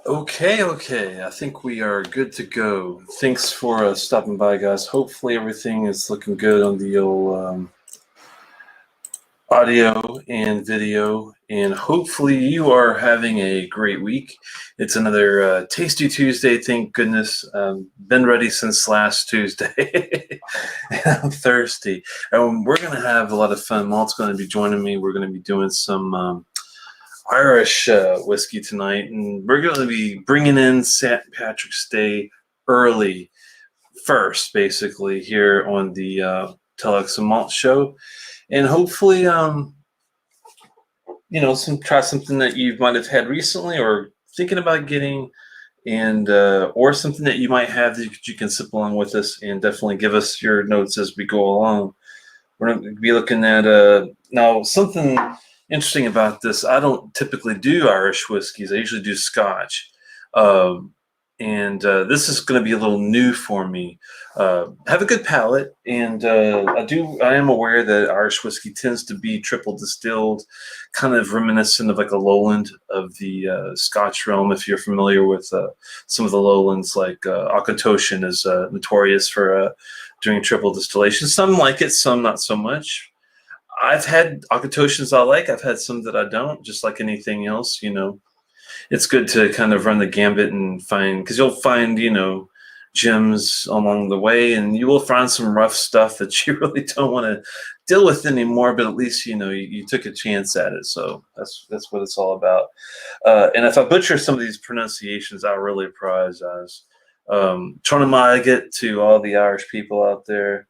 Okay. I think we are good to go. Thanks for stopping by, guys. Hopefully everything is looking good on the old audio and video, and hopefully you are having a great week. It's another Tasty Tuesday, thank goodness. Been ready since last Tuesday. And I'm thirsty. We're going to have a lot of fun. Malt's going to be joining me. We're going to be doing some Irish whiskey tonight, and we're going to be bringing in St. Patrick's Day early first, basically, here on the Telex and Malt show, and hopefully, try something that you might have had recently or thinking about getting, and or something that you might have that you can sip along with us, and definitely give us your notes as we go along. We're going to be looking at now something interesting about this. I don't typically do Irish whiskeys. I usually do Scotch. And this is going to be a little new for me. Have a good palate, and I am aware that Irish whiskey tends to be triple distilled, kind of reminiscent of like a lowland of the Scotch realm. If you're familiar with some of the lowlands, like Auchentoshan is notorious for doing triple distillation. Some like it, some not so much. I've had Auchentoshans I like. I've had some that I don't. Just like anything else, it's good to kind of run the gambit and find, because you'll find, gems along the way, and you will find some rough stuff that you really don't want to deal with anymore. But at least you took a chance at it, so that's what it's all about. And if I butcher some of these pronunciations, I really apologize. Trying to all the Irish people out there.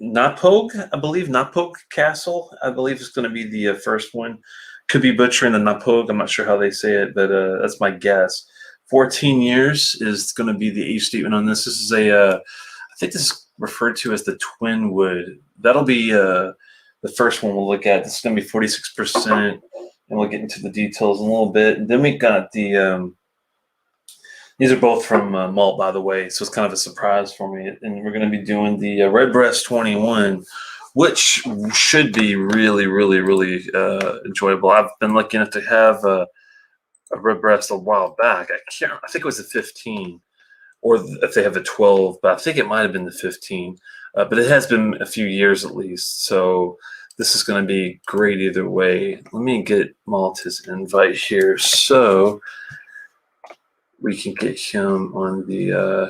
Knappouge, I believe, Knappouge Castle, I believe is going to be the first one. Could be butchering the Knappouge. I'm not sure how they say it, but that's my guess. 14 years is going to be the age statement on this. This is I think this is referred to as the Twin Wood. That'll be the first one we'll look at. This is going to be 46%, and we'll get into the details in a little bit. And then we got the these are both from Malt, by the way, so it's kind of a surprise for me. And we're going to be doing the Redbreast 21, which should be really, really, really enjoyable. I've been lucky enough to have a Redbreast a while back. I think it was the 15, or if they have a 12, but I think it might have been the 15. But it has been a few years at least, so this is going to be great either way. Let me get Malt his invite here, so we can get him on the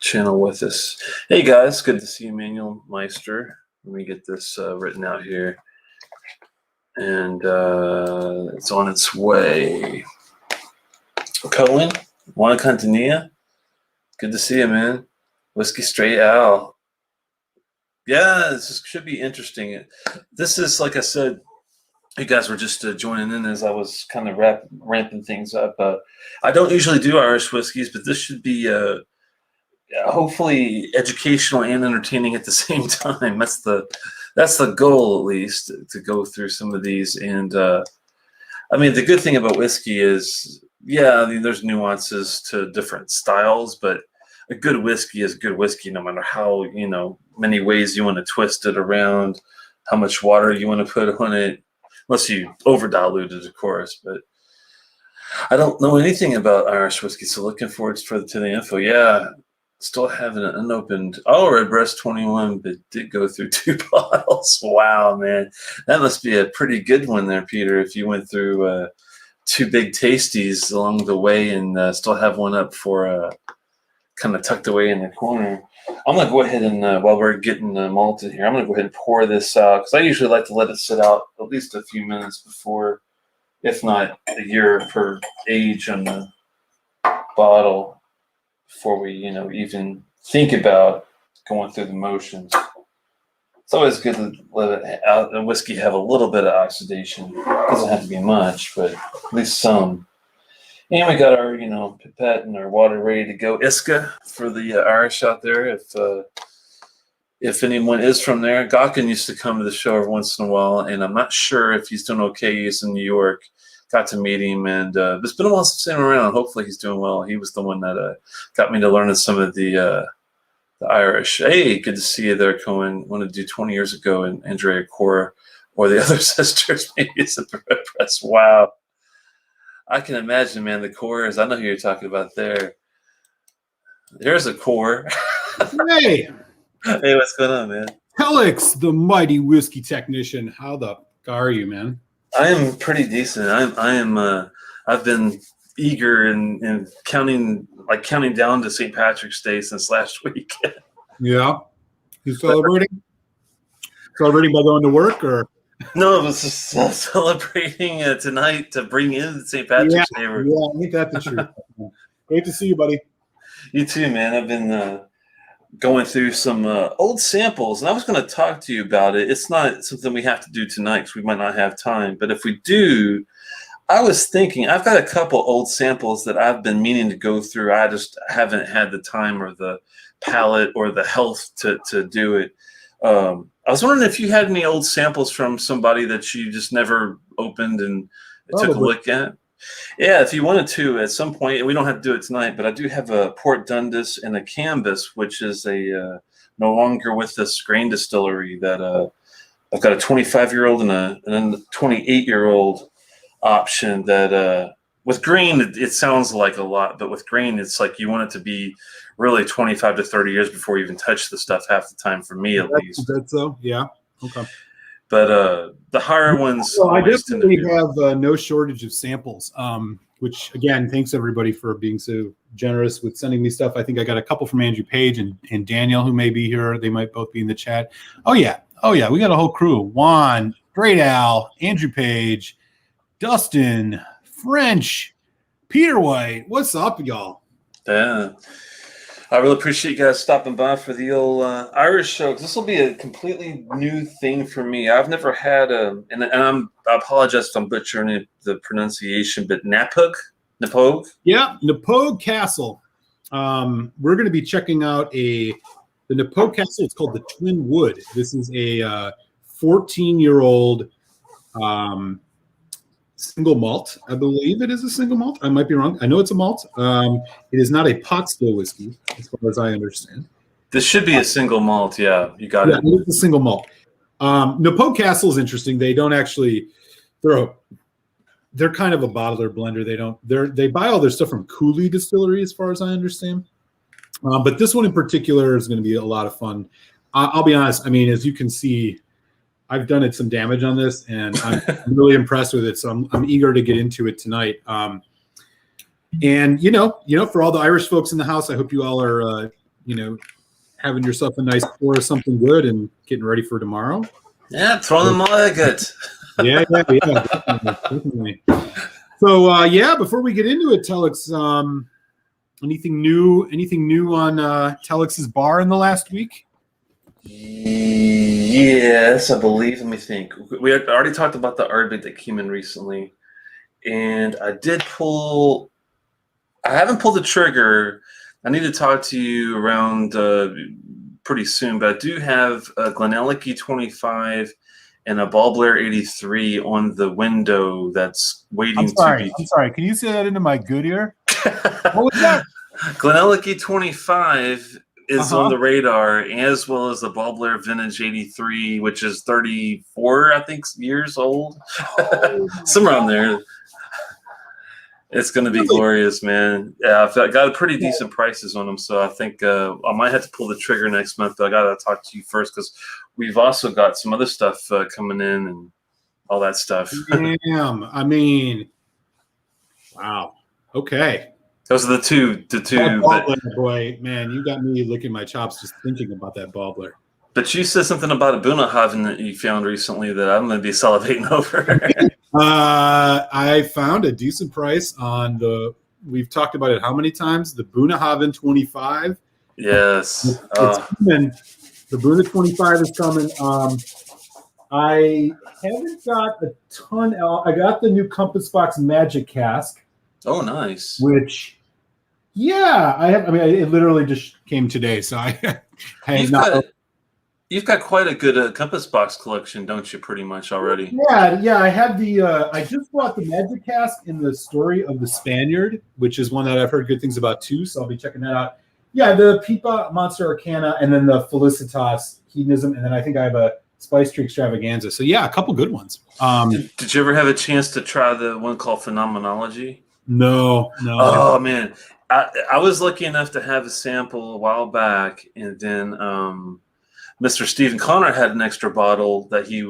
channel with us. Hey guys, good to see you, Manuel Meister. Let me get this written out here, and it's on its way. Cohen, Juan Cantanilla, good to see you, man. Whiskey Straight Al. Yeah, this should be interesting. This is, like I said, you guys were just joining in as I was kind of ramping things up. I don't usually do Irish whiskeys, but this should be hopefully educational and entertaining at the same time. That's the goal, at least, to go through some of these. And I mean, the good thing about whiskey is, there's nuances to different styles, but a good whiskey is good whiskey, no matter how many ways you want to twist it around, how much water you want to put on it. Unless you over dilute it, of course. But I don't know anything about Irish whiskey, so looking forward to the info. Yeah, still having an unopened. Oh, Redbreast 21, but did go through 2 bottles. Wow, man, that must be a pretty good one there, Peter. If you went through 2 big tasties along the way and still have one up for kind of tucked away in the corner. I'm going to go ahead and, while we're getting malted here, I'm going to go ahead and pour this out, because I usually like to let it sit out at least a few minutes before, if not a year per age on the bottle, before we, even think about going through the motions. It's always good to let the whiskey have a little bit of oxidation. It doesn't have to be much, but at least some. And we got our, pipette and our water ready to go. Iska for the Irish out there. If anyone is from there, Gawkin used to come to the show every once in a while, and I'm not sure if he's doing okay. He's in New York. Got to meet him, and it's been a while since I've seen him around. Hopefully he's doing well. He was the one that got me to learn some of the Irish. Hey, good to see you there, Cohen. Wanted to do 20 years ago, and Andrea Cora or the other sisters. Maybe it's a press. Wow. I can imagine, man. The cores. I know who you're talking about there. There's a core. Hey, Hey, what's going on, man? Telex, the mighty whiskey technician. How the fuck are you, man? I am pretty decent. I've been eager and counting down to St. Patrick's Day since last week. Yeah. You celebrating? Celebrating by going to work or? No, I was just celebrating tonight to bring in St. Patrick's Day. Yeah, ain't that the truth? Great to see you, buddy. You too, man. I've been going through some old samples, and I was going to talk to you about it. It's not something we have to do tonight because we might not have time. But if we do, I was thinking I've got a couple old samples that I've been meaning to go through. I just haven't had the time or the palate or the health to do it. I was wondering if you had any old samples from somebody that you just never opened and took a look at. Yeah, if you wanted to at some point, we don't have to do it tonight, but I do have a Port Dundas and a Canvas, which is a no longer with this grain distillery that I've got a 25-year-old and a 28-year-old option that with grain, it sounds like a lot, but with grain, it's like you want it to be really 25 to 30 years before you even touch the stuff half the time, for me at least. That's so, yeah. Okay. But the higher ones. Well, I definitely have no shortage of samples, which, again, thanks everybody for being so generous with sending me stuff. I think I got a couple from Andrew Page and Daniel, who may be here. They might both be in the chat. Oh, yeah. We got a whole crew. Juan, Great Al, Andrew Page, Dustin, French, Peter White. What's up, y'all? Yeah. I really appreciate you guys stopping by for the old Irish show, because this will be a completely new thing for me. I've never had I apologize if I'm butchering the pronunciation, but Knappouge? Yeah, Knappouge Castle. We're going to be checking out the Knappouge Castle. It's called the Twin Wood. This is a 14-year-old single malt. I believe it is a single malt. I might be wrong. I know it's a malt. It is not a pot still whiskey, as far as I understand. This should be a single malt. Yeah, you got it. It's a single malt. Knappouge Castle is interesting. They don't actually. They're kind of a bottler blender. They buy all their stuff from Cooley Distillery, as far as I understand. But this one in particular is going to be a lot of fun. I'll be honest. I mean, as you can see, I've done it some damage on this, and I'm really impressed with it. So I'm eager to get into it tonight. And for all the Irish folks in the house, I hope you all are, having yourself a nice pour of something good and getting ready for tomorrow. Yeah, throw them all good. Yeah, definitely. So before we get into it, Telex, anything new on Telex's bar in the last week? Yes, I believe. Let me think. We had already talked about the Ardbeg that came in recently, and I haven't pulled the trigger. I need to talk to you around pretty soon, but I do have a Glenelg 25 and a Ballblair 83 on the window that's waiting to be. I'm sorry. Can you say that into my good ear? What was that? Glenelg 25 is on the radar, as well as the Ballblair Vintage 83, which is 34, I think, years old. Somewhere on there. It's going to be glorious, man. Yeah, I've got pretty decent prices on them, so I think I might have to pull the trigger next month, but I got to talk to you first, because we've also got some other stuff coming in and all that stuff. Damn. I mean, wow. Okay. Those are the two. Ballblair, boy, man, you got me licking my chops just thinking about that Ballblair. But you said something about a Bunnahabhain that you found recently that I'm going to be salivating over. I found a decent price on we've talked about it how many times? The Bunnahabhain 25. Yes. It's coming. The Bunna 25 is coming. I haven't got a ton. I got the new Compass Box Magic Cask. Oh, nice. Which, I have. I mean, it literally just came today, so I have not. You've got quite a good Compass Box collection, don't you? Pretty much already. Yeah. I have I just bought the Magic Cask in the Story of the Spaniard, which is one that I've heard good things about too. So I'll be checking that out. Yeah, the Pipa Monster Arcana, and then the Felicitas Hedonism, and then I think I have a Spice Tree Extravaganza. So yeah, a couple good ones. Did you ever have a chance to try the one called Phenomenology? No. Oh man, I was lucky enough to have a sample a while back, and then Mr. Stephen Connor had an extra bottle that he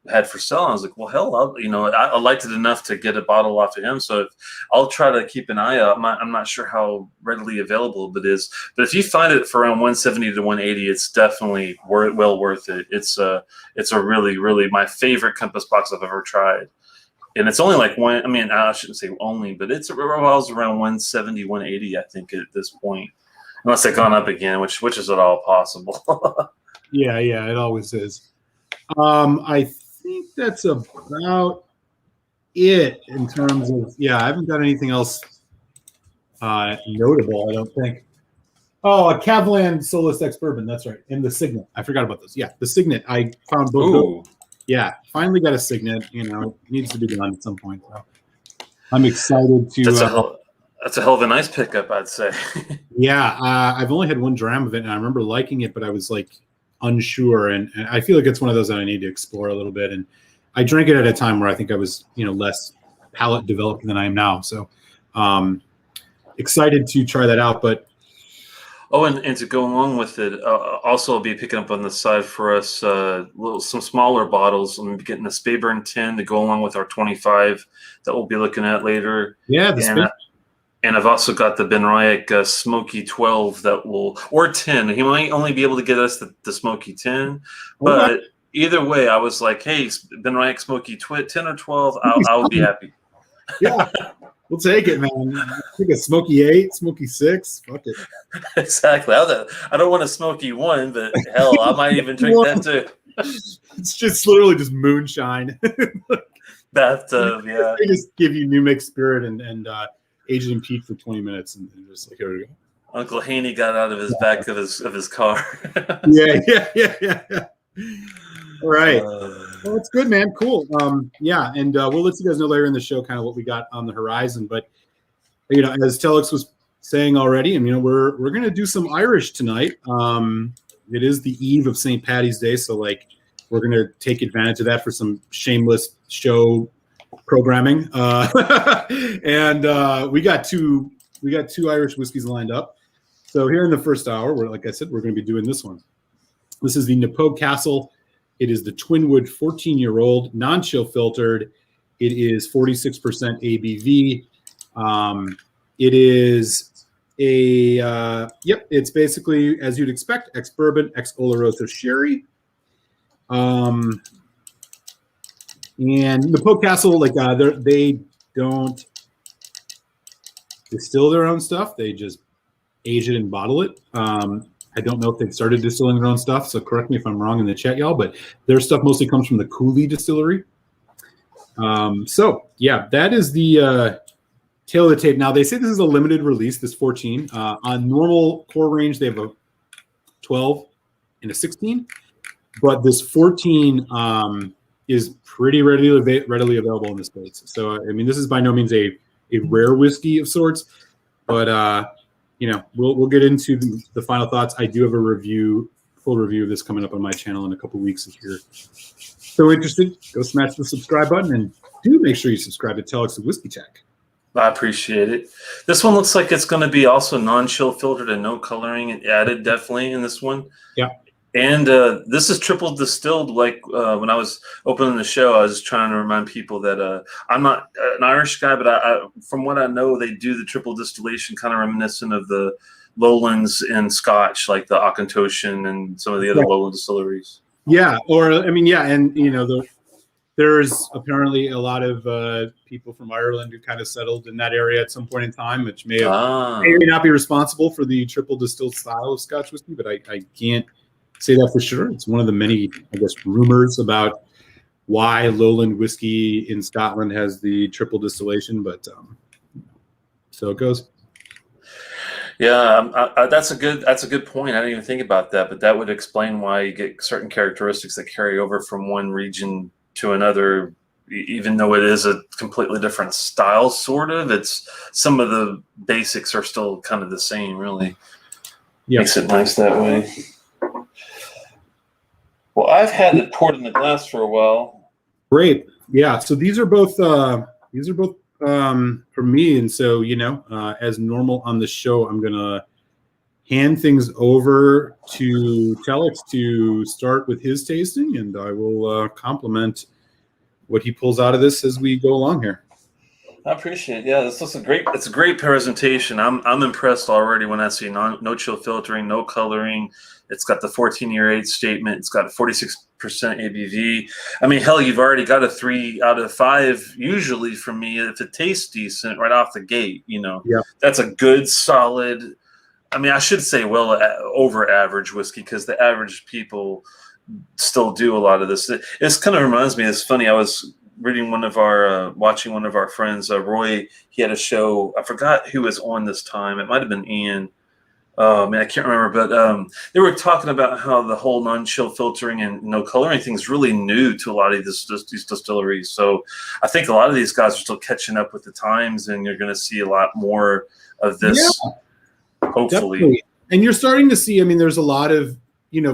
had for sale. I was like, well, hell, I liked it enough to get a bottle off of him. So I'll try to keep an eye out. I'm not sure how readily available it is, but if you find it for around 170 to 180, it's definitely well worth it. It's a really, really my favorite Compass box I've ever tried. And it's only like one. I mean, I shouldn't say only, but it revolves around 170, 180, I think, at this point, unless they've gone up again, which is at all possible. Yeah, it always is. I think that's about it in terms of. Yeah, I haven't got anything else notable. I don't think. Oh, a Cavlan Solus X Bourbon. That's right, and the Signet. I forgot about those. Yeah, the Signet. I found both. Ooh. Yeah, finally got a Signet. It needs to be done at some point. So I'm excited to. That's a hell of a nice pickup, I'd say. Yeah, I've only had one dram of it, and I remember liking it, but I was like unsure, and I feel like it's one of those that I need to explore a little bit. And I drank it at a time where I think I was, less palate developed than I am now. So excited to try that out, but. Oh, and to go along with it, also I'll be picking up on the side for us some smaller bottles. I'm getting the Speyburn 10 to go along with our 25 that we'll be looking at later. Yeah, and I've also got the Ben Ryack Smoky 12 or 10. He might only be able to get us the Smoky 10, but either way, I was like, hey, Ben Ryack Smoky 10 or 12, I'll be happy. Yeah. We'll take it, man. Take a Smoky 8, Smoky 6. Fuck it. Exactly. I don't want a Smoky 1, but hell, I might even drink that too. It's just literally just moonshine. Bathtub, yeah. They just give you New Mix Spirit and aged in peat for 20 minutes, and just like, here we go. Uncle Haney got out of his back of his car. Yeah. All right. Well, it's good, man. Cool. And we'll let you guys know later in the show kind of what we got on the horizon. But as Telex was saying already, and we're going to do some Irish tonight. It is the eve of St. Paddy's Day, so we're going to take advantage of that for some shameless show programming. And we got two Irish whiskeys lined up. So here in the first hour, like I said, we're going to be doing this one. This is the Knappouge Castle. It is the Twinwood 14-year-old, non-chill filtered. It is 46% ABV. It is it's basically, as you'd expect, ex-bourbon, ex-Oloroso sherry. And Knappouge Castle, they don't distill their own stuff. They just age it and bottle it. I don't know if they've started distilling their own stuff, so correct me if I'm wrong in the chat, y'all, but their stuff mostly comes from the Cooley distillery. That is the tail of the tape. Now, they say this is a limited release, this 14. On normal core range, they have a 12 and a 16, but this 14 is pretty readily available in the States. So, this is by no means a rare whiskey of sorts, but we'll get into the final thoughts. I do have a full review of this coming up on my channel in a couple weeks. If you're so interested, go smash the subscribe button and do make sure you subscribe to Telex the Whiskey Tech. I appreciate it. This one looks like it's going to be also non-chill filtered and no coloring added, definitely in this one. Yeah. And this is triple distilled. When I was opening the show, I was trying to remind people that I'm not an Irish guy, but I from what I know, they do the triple distillation kind of reminiscent of the lowlands in Scotch, like the Auchentoshan and some of the other lowland distilleries. Yeah, and there's apparently a lot of people from Ireland who kind of settled in that area at some point in time, which may not be responsible for the triple distilled style of Scotch whiskey, but I can't say that for sure. It's one of the many, rumors about why lowland whiskey in Scotland has the triple distillation, but so it goes. Yeah, that's a good point. I didn't even think about that, but that would explain why you get certain characteristics that carry over from one region to another, even though it is a completely different style, sort of. It's some of the basics are still kind of the same, really. Yep. Makes it nice that way. Well, I've had it poured in the glass for a while. Great. Yeah. So these are both for me. And so, as normal on the show, I'm going to hand things over to Telex to start with his tasting, and I will compliment what he pulls out of this as we go along here. I appreciate it. Yeah, this looks it's a great presentation. I'm impressed already when I see no chill filtering, no coloring. It's got the 14-year age statement. It's got a 46% ABV. I mean, hell, you've already got a 3 out of 5 usually from me if it tastes decent right off the gate. Yeah. That's a good, solid. I mean, I should say well over average whiskey, because the average people still do a lot of this. It kind of reminds me. It's funny. I was reading watching one of our friends, Roy. He had a show. I forgot who was on this time. It might have been Ian. Oh man, I can't remember. But they were talking about how the whole non-chill filtering and no coloring thing is really new to a lot of these distilleries. So I think a lot of these guys are still catching up with the times, and you're going to see a lot more of this. Yeah, hopefully. Definitely. And you're starting to see. I mean, there's a lot of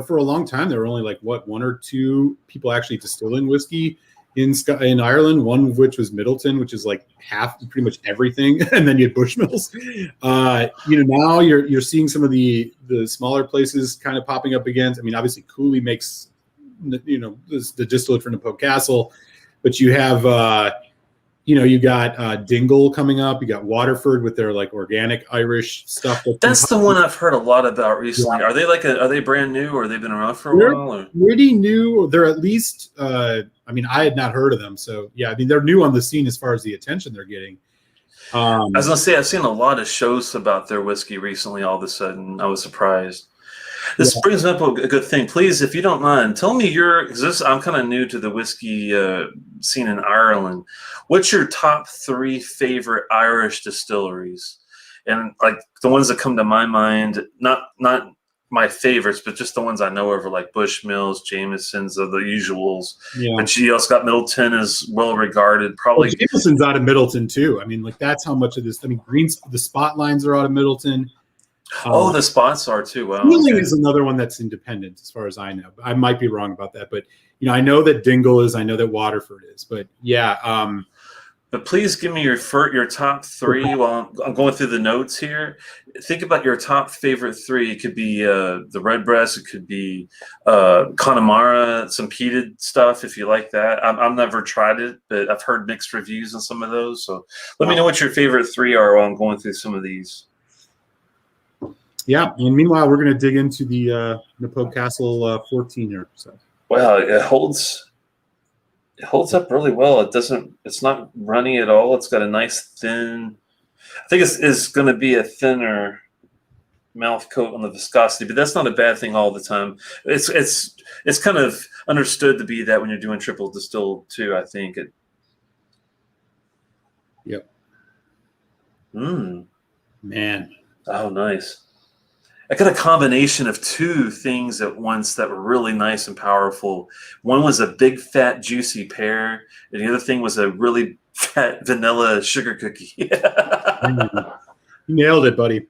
for a long time there were only like 1 or 2 people actually distilling whiskey in Ireland, one of which was Middleton, which is like half pretty much everything, and then you had Bushmills. Now you're seeing some of the smaller places kind of popping up again. I mean, obviously Cooley makes the distillate for Knappouge Castle, but you have you got Dingle coming up. You got Waterford with their like organic Irish stuff. That's the one I've heard a lot about recently. Yeah. Are they brand new, or they've been around for a while? Or? Pretty new. They're at least. I mean, I had not heard of them, so yeah. I mean, they're new on the scene as far as the attention they're getting. I was gonna say I've seen a lot of shows about their whiskey recently. All of a sudden, I was surprised. This brings up a good thing. Please, if you don't mind, tell me I'm kind of new to the whiskey scene in Ireland. What's your top 3 favorite Irish distilleries? And like the ones that come to my mind, not my favorites, but just the ones I know of are like Bushmills, Jameson's, are the usuals. Yeah. But you also got Middleton is well regarded. Probably Jameson's out of Middleton too. I mean, like that's how much of this. I mean, the spot lines are out of Middleton. The spots are too. Well, Wheeling is another one that's independent, as far as I know. I might be wrong about that, but I know that Dingle is. I know that Waterford is. But yeah. But please give me your top 3 while I'm going through the notes here. Think about your top favorite 3. It could be the Redbreast. It could be Connemara, some peated stuff if you like that. I've never tried it, but I've heard mixed reviews on some of those. So let me know what your favorite 3 are while I'm going through some of these. Yeah, and meanwhile, we're going to dig into the Knappouge Castle 14 here. So. Wow, it holds up really well. It's not runny at all. It's got a nice thin. I think it's going to be a thinner mouth coat on the viscosity, but that's not a bad thing all the time. It's kind of understood to be that when you're doing triple distilled too. I think it. Yep. Man. Oh, nice. I got a combination of 2 things at once that were really nice and powerful. One was a big, fat, juicy pear, and the other thing was a really fat vanilla sugar cookie. You nailed it, buddy.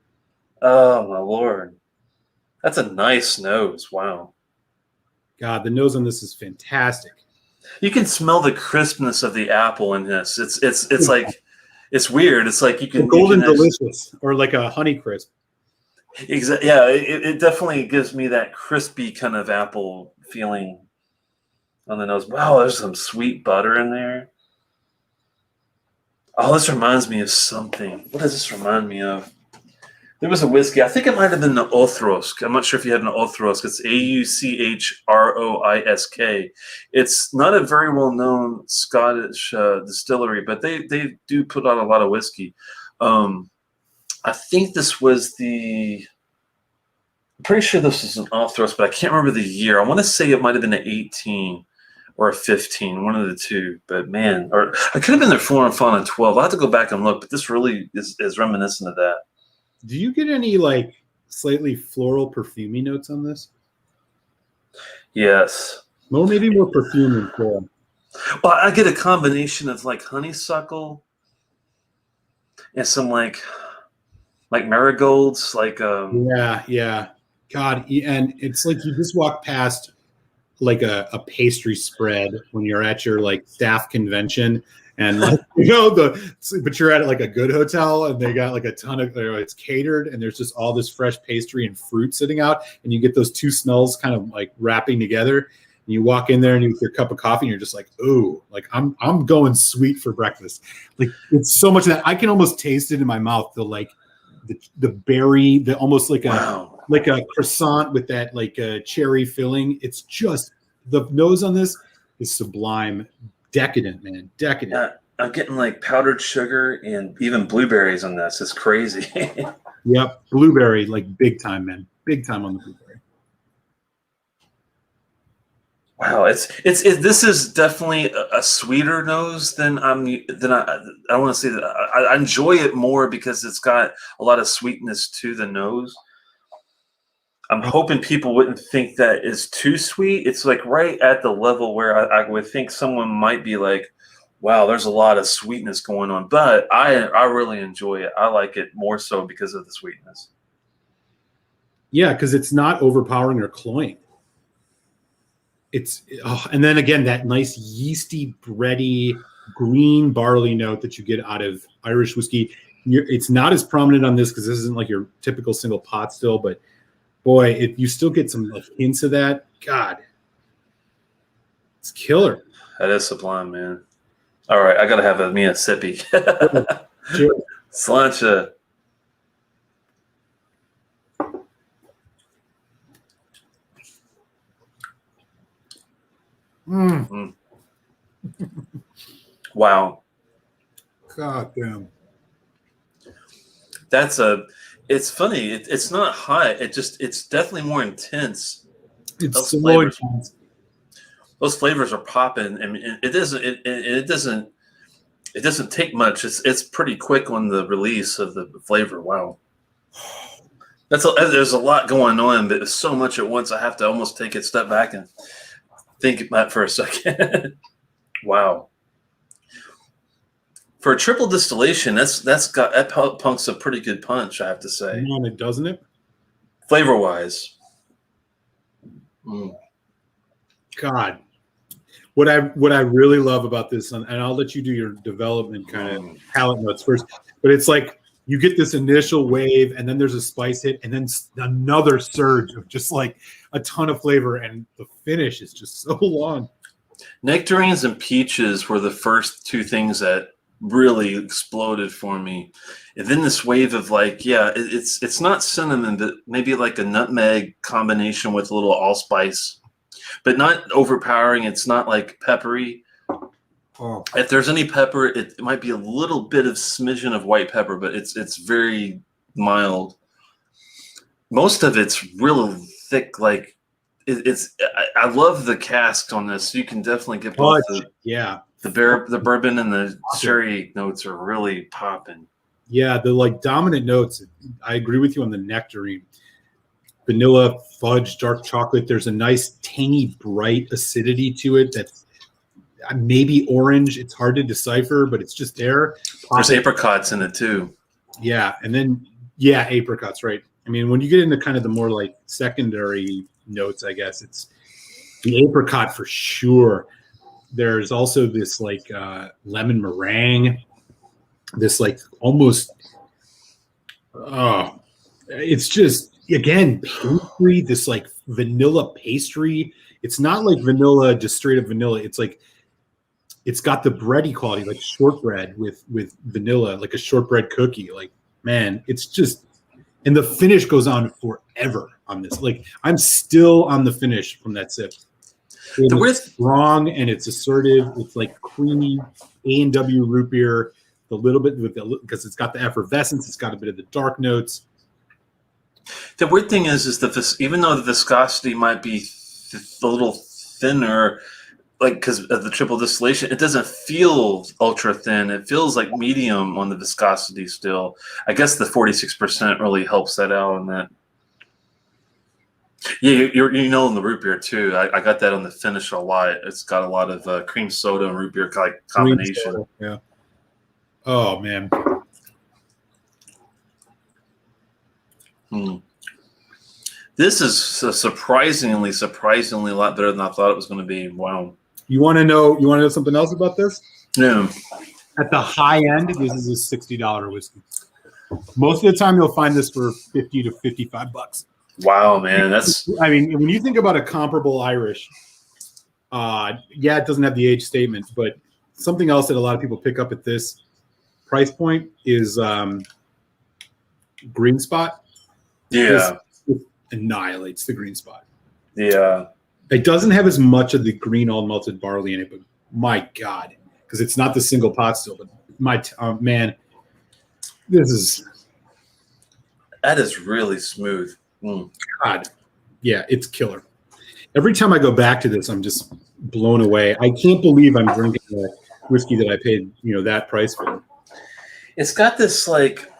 Oh, my Lord. That's a nice nose. Wow. God, the nose on this is fantastic. You can smell the crispness of the apple in this. It's like, it's weird. It's like you can. Golden delicious, or like a honey crisp. Exactly. Yeah, it definitely gives me that crispy kind of apple feeling on the nose. Wow, there's some sweet butter in there. Oh, this reminds me of something. What does this remind me of? There was a whiskey. I think it might have been the Othrosk. I'm not sure if you had an Othrosk. It's Auchroisk. It's not a very well-known Scottish distillery, but they do put out a lot of whiskey. I think this was I'm pretty sure this was an Othros, but I can't remember the year. I want to say it might have been an 18 or a 15, one of the 2. But man, or I could have been there 4 and 5 and 12. I'll have to go back and look, but this really is reminiscent of that. Do you get any like slightly floral perfumey notes on this? Yes. Well, maybe more perfume than floral. Well, I get a combination of like honeysuckle and some like marigolds, like yeah. God, and it's like you just walk past like a pastry spread when you're at your like staff convention, And like, but you're at like a good hotel and they got like a ton of, it's catered and there's just all this fresh pastry and fruit sitting out, and you get those two smells kind of like wrapping together. And you walk in there and you get your cup of coffee and you're just like, ooh, like I'm going sweet for breakfast. Like it's so much that I can almost taste it in my mouth. The berry, the almost like a croissant with that like cherry filling. It's just, the nose on this is sublime. Decadent, man. Decadent. Yeah, I'm getting like powdered sugar and even blueberries on this. It's crazy. Yep. Blueberry, like big time, man. Big time on the blueberry. Wow, this is definitely a sweeter nose than I want to say that I enjoy it more because it's got a lot of sweetness to the nose. I'm hoping people wouldn't think that is too sweet. It's like right at the level where I would think someone might be like, wow, there's a lot of sweetness going on. But I really enjoy it. I like it more so because of the sweetness. Yeah, because it's not overpowering or cloying. And then again, that nice yeasty, bready, green barley note that you get out of Irish whiskey. It's not as prominent on this because this isn't like your typical single pot still, but boy, you still get some like hints of that. God, it's killer. That is sublime, man. All right, I gotta have a sippy. Cheers. Sláinte. Wow. God damn. It's funny. It's not hot. It's definitely more intense. It's so intense. Those flavors are popping. I mean, it doesn't take much. It's pretty quick on the release of the flavor. Wow. There's a lot going on, but it's so much at once. I have to almost take a step back and think about it for a second. Wow. For a triple distillation, that punk's a pretty good punch, I have to say. Doesn't it? Flavor wise. God. What I really love about this, and I'll let you do your development kind of palate notes first, but it's like you get this initial wave and then there's a spice hit and then another surge of just like a ton of flavor, and the finish is just so long. Nectarines and peaches were the first two things that really exploded for me, and then this wave of like, it's not cinnamon, but maybe like a nutmeg combination with a little allspice, but not overpowering. It's not like peppery. Oh. If there's any pepper, it might be a little bit of smidgen of white pepper, but it's very mild. Most of it's really thick. Like I love the cask on this. You can definitely get both the bourbon and the sherry notes are really popping. Yeah, the like dominant notes. I agree with you on the nectarine. Vanilla, fudge, dark chocolate. There's a nice tangy, bright acidity to it that's maybe orange. It's hard to decipher, but it's just there. There's apricots in it too. Yeah, and then apricots, right? I mean, when you get into kind of the more like secondary notes, I guess it's the apricot for sure. There's also this like lemon meringue, this like almost it's just again pastry, this like vanilla pastry. It's not like vanilla, just straight up vanilla. It's like it's got the bready quality, like shortbread with vanilla, like a shortbread cookie. Like, man, it's just, and the finish goes on forever on this. Like, I'm still on the finish from that sip. It's strong and it's assertive. It's like creamy A&W root beer, a little bit because it's got the effervescence. It's got a bit of the dark notes. The weird thing is even though the viscosity might be a little thinner, like because of the triple distillation, it doesn't feel ultra thin. It feels like medium on the viscosity still. I guess the 46% really helps that out on that. Yeah, in the root beer too. I got that on the finish a lot. It's got a lot of cream soda and root beer combination. Yeah. Oh man. This is surprisingly a lot better than I thought it was going to be. Wow. You want to know something else about this? No. At the high end, this is a $60 whiskey. Most of the time, you'll find this for $50 to $55. Wow, man, that's. I mean, when you think about a comparable Irish, yeah, it doesn't have the age statement, but something else that a lot of people pick up at this price point is Green Spot. Yeah. It annihilates the Green Spot. Yeah. It doesn't have as much of the green all malted barley in it, but my God, because it's not the single pot still. But my man, that is really smooth. Mm. God, yeah, it's killer. Every time I go back to this, I'm just blown away. I can't believe I'm drinking a whiskey that I paid, that price for. It's got this like,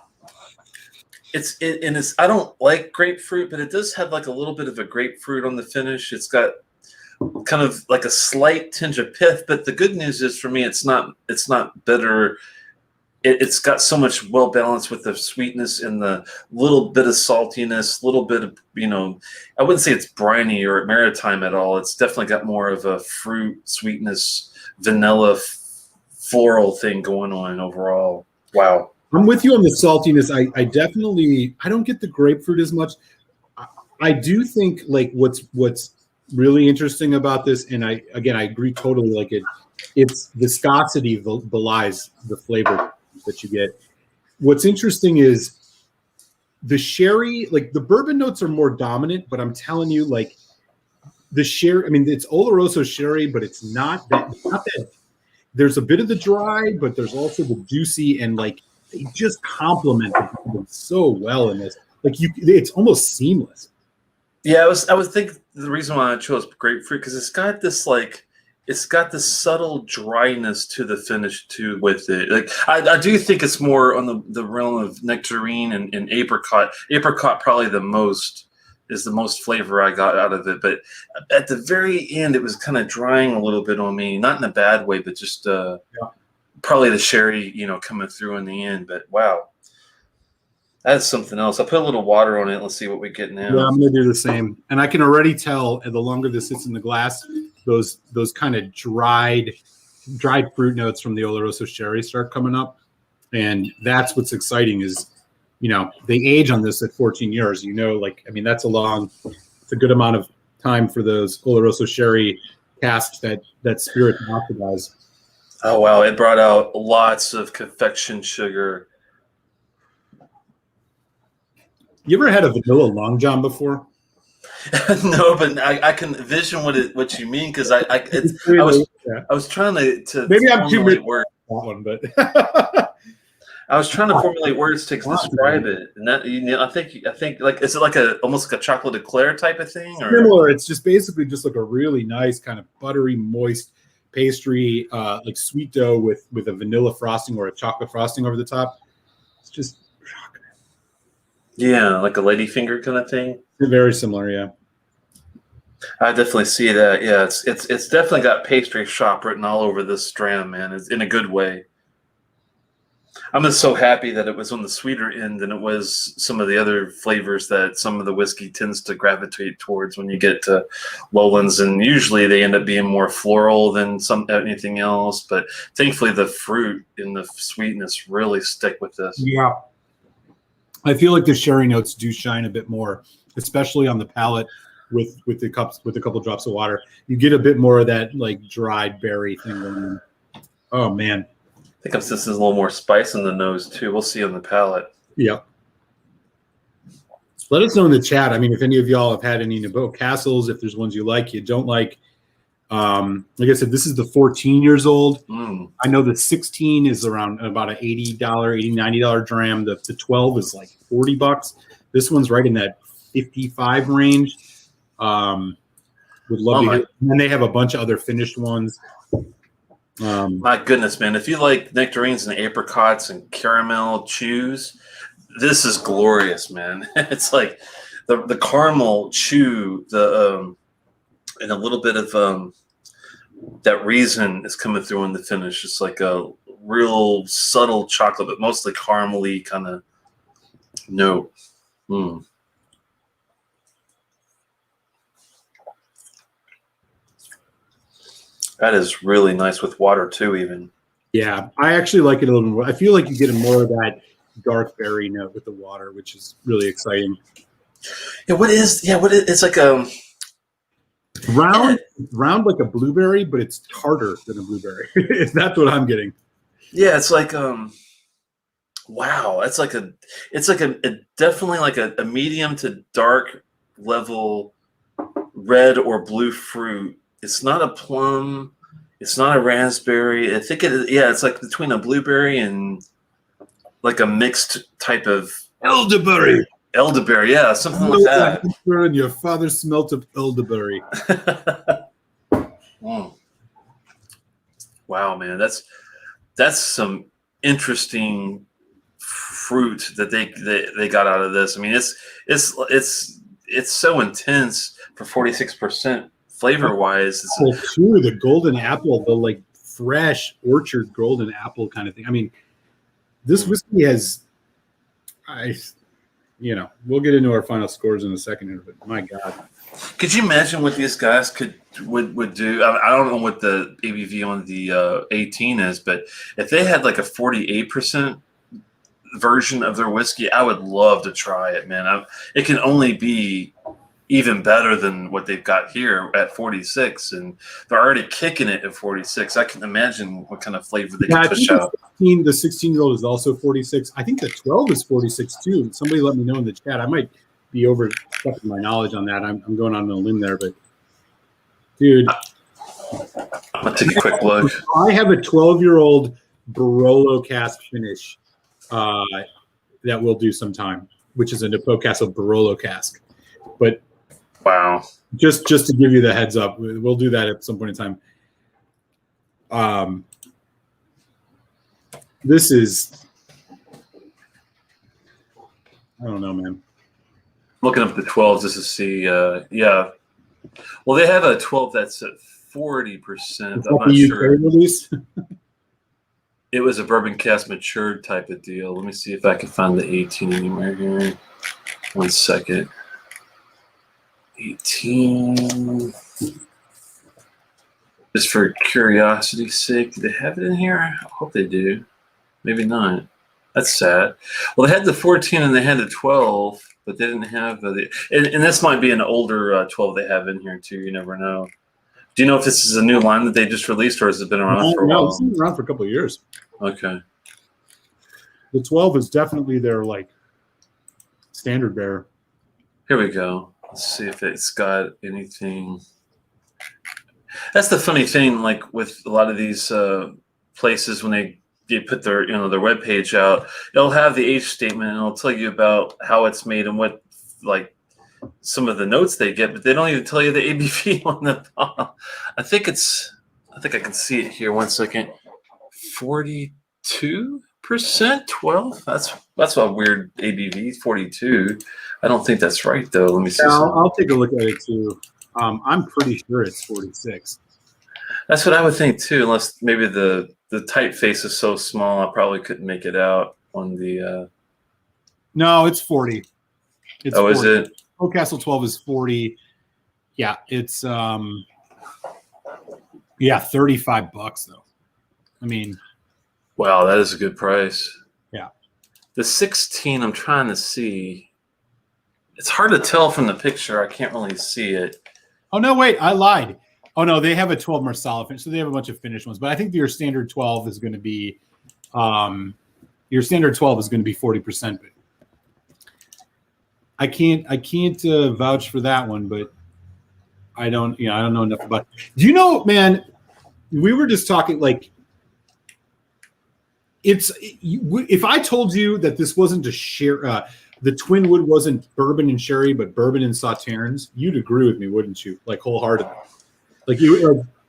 and it's. I don't like grapefruit, but it does have like a little bit of a grapefruit on the finish. It's got kind of like a slight tinge of pith, but the good news is for me, it's not bitter. It's got so much well balanced with the sweetness and the little bit of saltiness, little bit of, I wouldn't say it's briny or maritime at all. It's definitely got more of a fruit sweetness, vanilla, floral thing going on overall. Wow. I'm with you on the saltiness. I don't get the grapefruit as much. I do think like what's really interesting about this, and I agree totally. Like its viscosity belies the flavor that you get. What's interesting is the sherry, like the bourbon notes are more dominant, but I'm telling you, like the sherry. I mean, it's Oloroso sherry, but it's not that. There's a bit of the dry, but there's also the juicy, and like they just complement them so well in this. Like it's almost seamless. Yeah, I would think the reason why I chose grapefruit because it's got this subtle dryness to the finish too with it. Like I do think it's more on the realm of nectarine and apricot. Apricot probably the most flavor I got out of it. But at the very end, it was kind of drying a little bit on me, not in a bad way, but just probably the sherry, coming through in the end. But wow. That's something else. I'll put a little water on it. Let's see what we get now. Yeah, I'm gonna do the same. And I can already tell, the longer this sits in the glass, those kind of dried fruit notes from the Oloroso sherry start coming up, and that's what's exciting. Is they age on this at 14 years. That's it's a good amount of time for those Oloroso sherry casks that spirit can oxidize. Oh wow! It brought out lots of confection sugar. You ever had a vanilla long john before? No, but I can envision what you mean because I was trying to maybe I'm too formulate words. That one, but I was trying to formulate words to describe it, and that I think like is it like almost like a chocolate eclair type of thing? Or? Similar. It's just basically just like a really nice kind of buttery, moist pastry, like sweet dough with a vanilla frosting or a chocolate frosting over the top. It's just. Yeah, like a ladyfinger kind of thing. Very similar, yeah. I definitely see that. Yeah, it's definitely got pastry shop written all over this strand, man. It's in a good way. I'm just so happy that it was on the sweeter end than it was some of the other flavors that some of the whiskey tends to gravitate towards when you get to lowlands, and usually they end up being more floral than anything else. But thankfully, the fruit and the sweetness really stick with this. Yeah. I feel like the sherry notes do shine a bit more, especially on the palate with the cups with a couple drops of water. You get a bit more of that like dried berry thing going on. Oh man. I think I'm sensing a little more spice in the nose too. We'll see on the palate. Yep. Let us know in the chat. I mean, if any of y'all have had any Naboe Castles, if there's ones you don't like. Like I said, this is the 14 years old. I know the 16 is around about an $90 dram. The 12 is like $40. This one's right in that 55 range. Would love to hear. And then they have a bunch of other finished ones. My goodness, man. If you like nectarines and apricots and caramel chews, this is glorious, man. It's like the caramel chew, and a little bit of that reason is coming through in the finish. It's like a real subtle chocolate, but mostly caramely kind of note. That is really nice with water too, even. Yeah, I actually like it a little more. I feel like you get more of that dark berry note with the water, which is really exciting. It's like yeah, round like a blueberry, but it's harder than a blueberry. That's what I'm getting. yeah, it's like wow, it's like a definitely like a medium to dark level red or blue fruit. It's not a plum. It's not a raspberry. I think it's like between a blueberry and like a mixed type of Elderberry. Elderberry, yeah, something like that. And your father smelt of elderberry. Mm. Wow, man, that's some interesting fruit that they got out of this. I mean, it's so intense for 46% flavor wise. Too, the golden apple, the like fresh orchard golden apple kind of thing. I mean, this whiskey has, we'll get into our final scores in a second here, but my God. Could you imagine what these guys would do? I don't know what the ABV on the 18 is, but if they had like a 48% version of their whiskey, I would love to try it, man. It can only be even better than what they've got here at 46, and they're already kicking it at 46. I can imagine what kind of flavor they can push out. The 16-year-old is also 46. I think the 12 is 46 too. Somebody let me know in the chat. I might be overstepping my knowledge on that. I'm going on a limb there, but dude, I'm gonna take a quick look. I have a 12-year-old Barolo cask finish that we'll do sometime, which is a Knappouge Castle Barolo cask. But wow, just to give you the heads up, we'll do that at some point in time. This is, I don't know, man. Looking up the 12s just to see, yeah. Well, they have a 12 that's at 40%. I'm not sure. Release? It was a bourbon cask matured type of deal. Let me see if I can find the 18 anywhere here. 1 second. 18. Just for curiosity's sake, do they have it in here? I hope they do. Maybe not. That's sad. Well, they had the 14 and they had the 12, but they didn't have the. And this might be an older 12 they have in here too. You never know. Do you know if this is a new line that they just released, or has it been around for a while? It's been around for a couple of years. Okay. The 12 is definitely their like standard bearer. Here we go. Let's see if it's got anything. That's the funny thing, like with a lot of these places when they put their their webpage out, it'll have the age statement and it'll tell you about how it's made and what like some of the notes they get, but they don't even tell you the ABV on the bottle. I think I can see it here. 1 second. 42%, 12. That's a weird ABV. 42. I don't think that's right though. Let me see. I'll take a look at it too. I'm pretty sure it's 46. That's what I would think too, unless maybe the typeface is so small I probably couldn't make it out on the. No, it's 40. It's 40. Is it? Knappouge Castle 12 is 40. Yeah, it's $35 though. I mean, wow, that is a good price. Yeah. The 16, I'm trying to see. It's hard to tell from the picture. I can't really see it. Oh no, wait, I lied. Oh no, they have a 12 Marsala finish, so they have a bunch of finished ones. But I think your standard 12 is going to be, 40%. But I can't vouch for that one. But I don't know enough about it. Do you know, man? We were just talking like. If I told you that this wasn't a share, the Twinwood wasn't bourbon and sherry, but bourbon and sauternes, you'd agree with me, wouldn't you? Like wholeheartedly. Like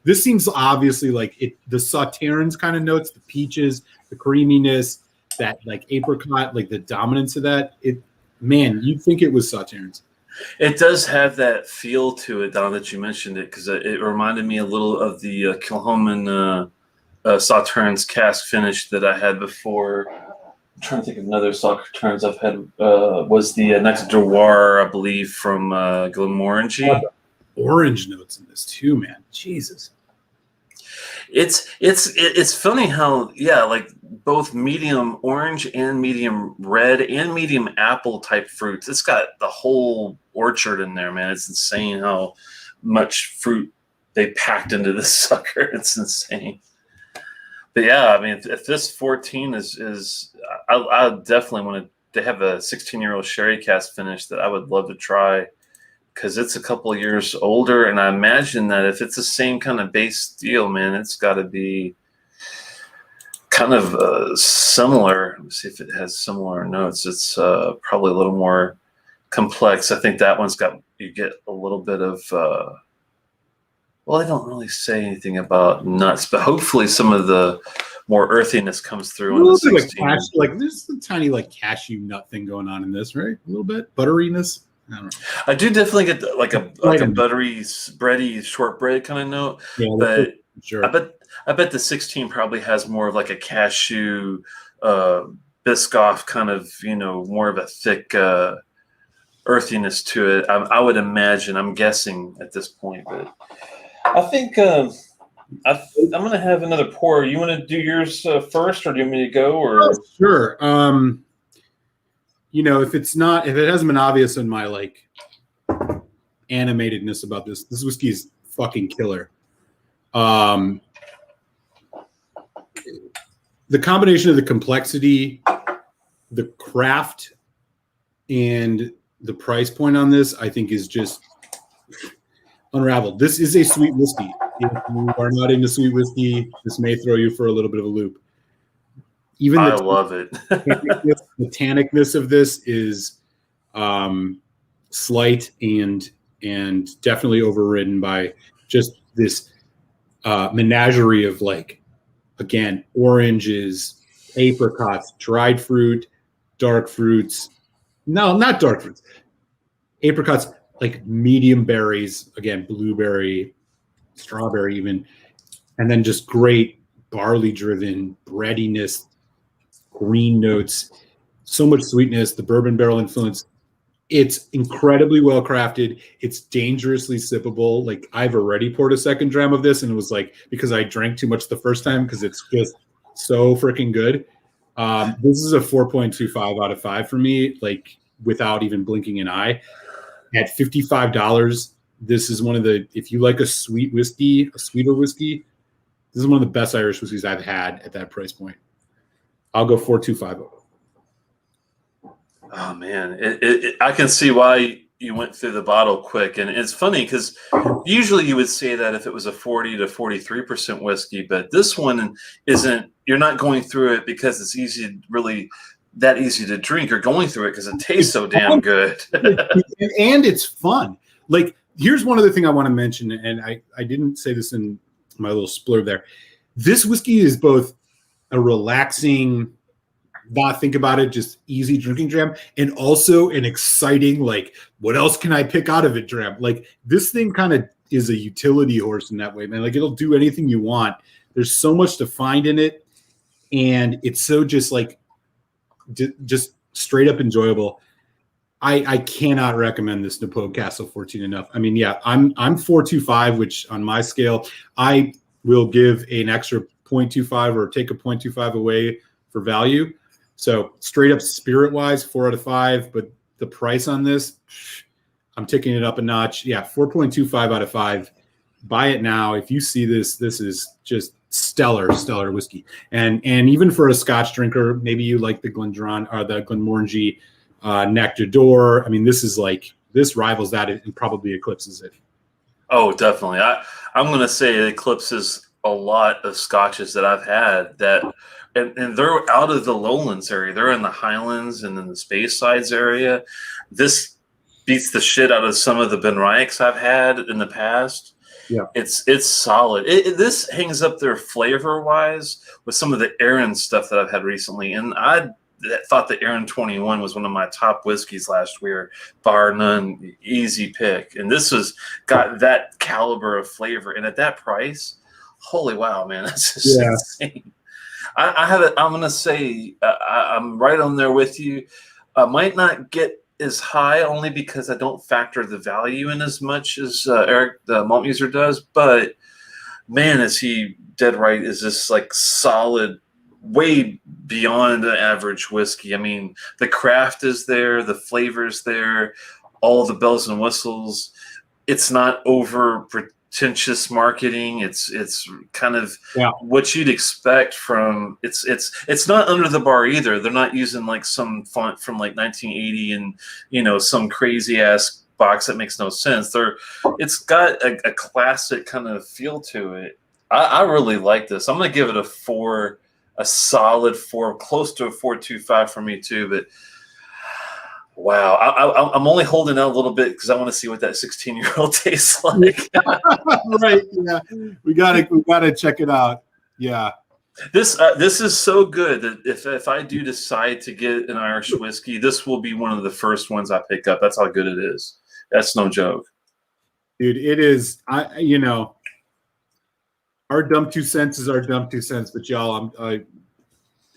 this seems obviously like the sauternes kind of notes, the peaches, the creaminess, that like apricot, like the dominance of that. You'd think it was sauternes. It does have that feel to it, Don, that you mentioned it, because it reminded me a little of the Kilhoman sauternes cask finish that I had before. I'm trying to think of another sauternes I've had. Was the Next Terroir, I believe, from Glenmorangie. Orange notes in this too, man. Jesus. It's funny how like both medium orange and medium red and medium apple type fruits. It's got the whole orchard in there, man. It's insane how much fruit they packed into this sucker. It's insane. But yeah, I mean, if this 14 is I definitely want to have a 16-year-old sherry cask finish that I would love to try, because it's a couple of years older, and I imagine that if it's the same kind of base deal, man, it's got to be kind of similar. Let me see if it has similar notes. It's probably a little more complex. I think that one's you get a little bit of well, they don't really say anything about nuts, but hopefully some of the more earthiness comes through in the 16. Like there's a tiny like cashew nut thing going on in this, right? A little bit butteriness. I don't know. I do definitely get like a buttery, bready shortbread kind of note, but sure. I bet the 16 probably has more of like a cashew, Biscoff kind of, more of a thick earthiness to it. I would imagine. I'm guessing at this point, but I think I'm gonna have another pour. You want to do yours first, or do you want me to go? Or sure. If it hasn't been obvious in my like animatedness about this whiskey is fucking killer. The combination of the complexity, the craft, and the price point on this, I think, is just unraveled. This is a sweet whiskey. If you are not into sweet whiskey, this may throw you for a little bit of a loop. Even I love it. The tannicness of this is slight and definitely overridden by just this menagerie of, like, again, oranges, apricots, dried fruit, dark fruits. No, not dark fruits. Apricots, like medium berries, again, blueberry, strawberry even, and then just great barley-driven breadiness, green notes, so much sweetness, the bourbon barrel influence. It's incredibly well crafted. It's dangerously sippable. Like, I've already poured a second dram of this, and it was like, because I drank too much the first time, because it's just so freaking good. This is a 4.25 out of 5 for me, like, without even blinking an eye. At $55, this is one of the, if you like a sweet whiskey, a sweeter whiskey, this is one of the best Irish whiskeys I've had at that price point. I'll go 4.25. Oh man, I can see why you went through the bottle quick, and it's funny because usually you would say that if it was a 40 to 43% whiskey, but this one isn't. You're not going through it because it's easy to drink. You're going through it because it tastes so damn good, and it's fun. Like, here's one other thing I want to mention, and I didn't say this in my little splurb there. This whiskey is both a relaxing, not think about it, just easy drinking dram, and also an exciting, like, what else can I pick out of it dram. Like, this thing kind of is a utility horse in that way, man. Like, it'll do anything you want. There's so much to find in it, and it's so just like just straight up enjoyable. I cannot recommend this Knappouge Castle 14 enough. I mean, yeah, I'm 4.25, which on my scale, I will give an extra 0.25 or take a 0.25 away for value. So straight up spirit wise, 4 out of 5, but the price on this, I'm taking it up a notch. Yeah, 4.25 out of 5. Buy it now. If you see this is just stellar whiskey. And even for a Scotch drinker, maybe you like the Glendron or the Glenmorangie Nectar d'Or. I mean, this rivals that and probably eclipses it. Oh, definitely. I'm going to say it eclipses a lot of Scotches that I've had that, and they're out of the lowlands area. They're in the Highlands and in the Speyside area. This beats the shit out of some of the Benriachs I've had in the past. Yeah, it's solid. This hangs up there flavor wise with some of the Aaron stuff that I've had recently, and I thought the Aaron 21 was one of my top whiskeys last year, bar none, easy pick. And this has got that caliber of flavor, and at that price, holy wow, man, that's just insane. I have it. I'm gonna say I'm right on there with you. I might not get as high only because I don't factor the value in as much as Eric the Malt Muser does, but man, is he dead right? Is this like solid, way beyond the average whiskey? I mean, the craft is there, the flavor's there, all the bells and whistles. It's not over pretentious marketing. It's kind of Yeah. what you'd expect from it's not under the bar either. They're not using like some font from like 1980 and some crazy ass box that makes no sense. It's got a classic kind of feel to it. I really like this. I'm gonna give it a solid 4, close to a 4.25 for me too. But wow, I'm only holding out a little bit because I want to see what that 16-year-old tastes like. Right. Yeah. We gotta check it out. Yeah. This is so good that if I do decide to get an Irish whiskey, this will be one of the first ones I pick up. That's how good it is. That's no joke, Dude. It is. Our dumb 2 cents is our dumb 2 cents, but y'all,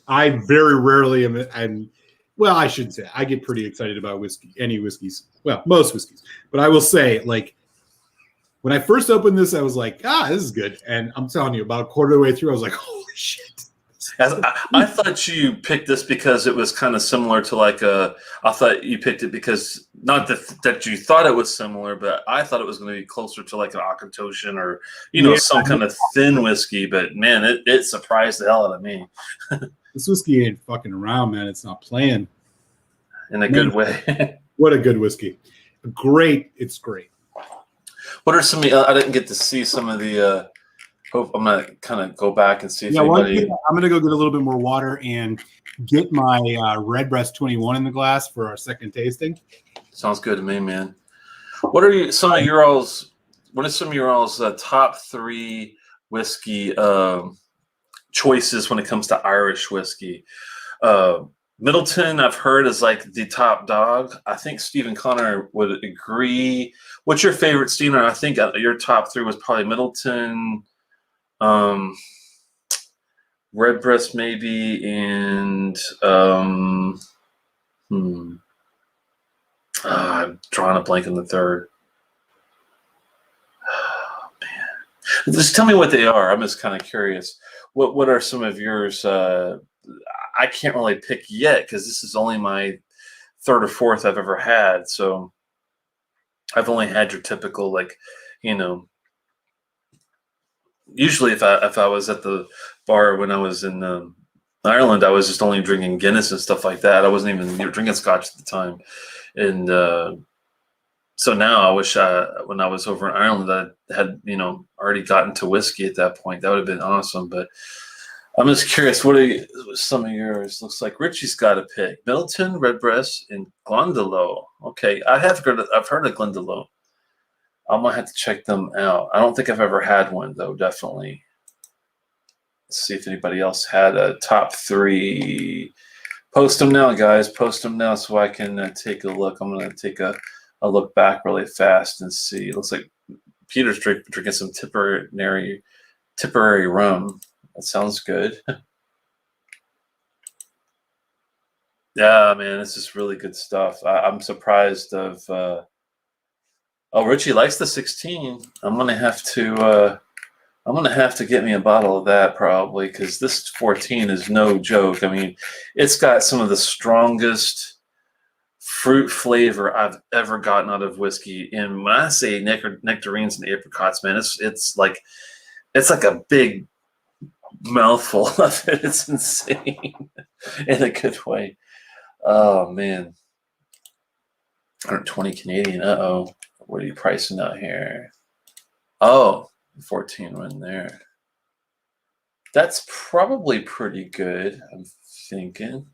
I very rarely am. Well, I shouldn't say. I get pretty excited about whiskey, any whiskeys. Well, most whiskeys, but I will say, like, when I first opened this, I was like, this is good, and I'm telling you, about a quarter of the way through, I was like, holy shit. I thought you picked this because it was kind of similar to I thought you picked it because not that you thought it was similar, but I thought it was going to be closer to like an Akatoshan or some kind of thin whiskey. But man, it surprised the hell out of me. This whiskey ain't fucking around, man. It's not playing. In a good way. What a good whiskey. Great. It's great. What are some? I didn't get to see some of the. Hope I'm gonna kind of go back and see if anybody. I'm gonna go get a little bit more water and get my Redbreast 21 in the glass for our second tasting. Sounds good to me, man. What are some of your all's top 3 whiskey choices when it comes to Irish whiskey? Middleton, I've heard, is like the top dog. I think Stephen Connor would agree. What's your favorite, Stephen? I think your top 3 was probably Middleton, Redbreast maybe, and I'm drawing a blank on the third. Oh, man. Just tell me what they are. I'm just kind of curious. What are some of yours? I can't really pick yet because this is only my 3rd or 4th I've ever had. So I've only had your typical, like, usually if I was at the bar when I was in Ireland, I was just only drinking Guinness and stuff like that. I wasn't even drinking Scotch at the time. And so now I wish when I was over in Ireland, I had, already gotten to whiskey at that point. That would have been awesome. But I'm just curious, what are some of yours? Looks like Richie's got a pick. Middleton, Redbreast, and Glendalough. Okay, I've heard of Glendalough. I'm going to have to check them out. I don't think I've ever had one, though, definitely. Let's see if anybody else had a top 3. Post them now, guys. Post them now so I can take a look. I'm going to take a look back really fast and see. It looks like Peter's drinking some Tipperary rum. That sounds good. Yeah, man, this is really good stuff. I'm surprised of... Oh, Richie likes the 16. I'm gonna have to get me a bottle of that probably because this 14 is no joke. I mean, it's got some of the strongest fruit flavor I've ever gotten out of whiskey. And when I say nectarines and apricots, man, it's like a big mouthful of it. It's insane in a good way. Oh man, 120 Canadian. Uh-oh. What are you pricing out here? Oh, 14 one there. That's probably pretty good, I'm thinking.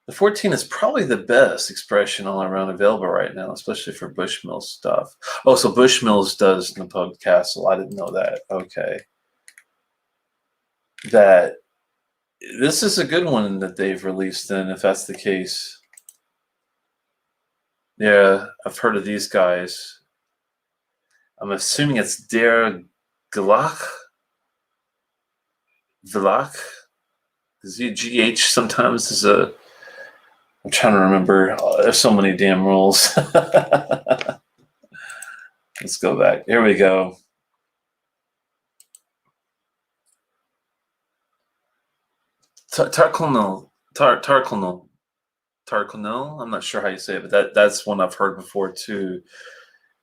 The 14 is probably the best expression all around available right now, especially for Bushmills stuff. Oh, so Bushmills does Knappouge Castle. I didn't know that. Okay. This is a good one that they've released then, if that's the case. Yeah, I've heard of these guys. I'm assuming it's Der Glach. Vlach. GH sometimes is a... I'm trying to remember. There's so many damn rules. Let's go back. Here we go. Tarconel. I'm not sure how you say it, but that's one I've heard before too.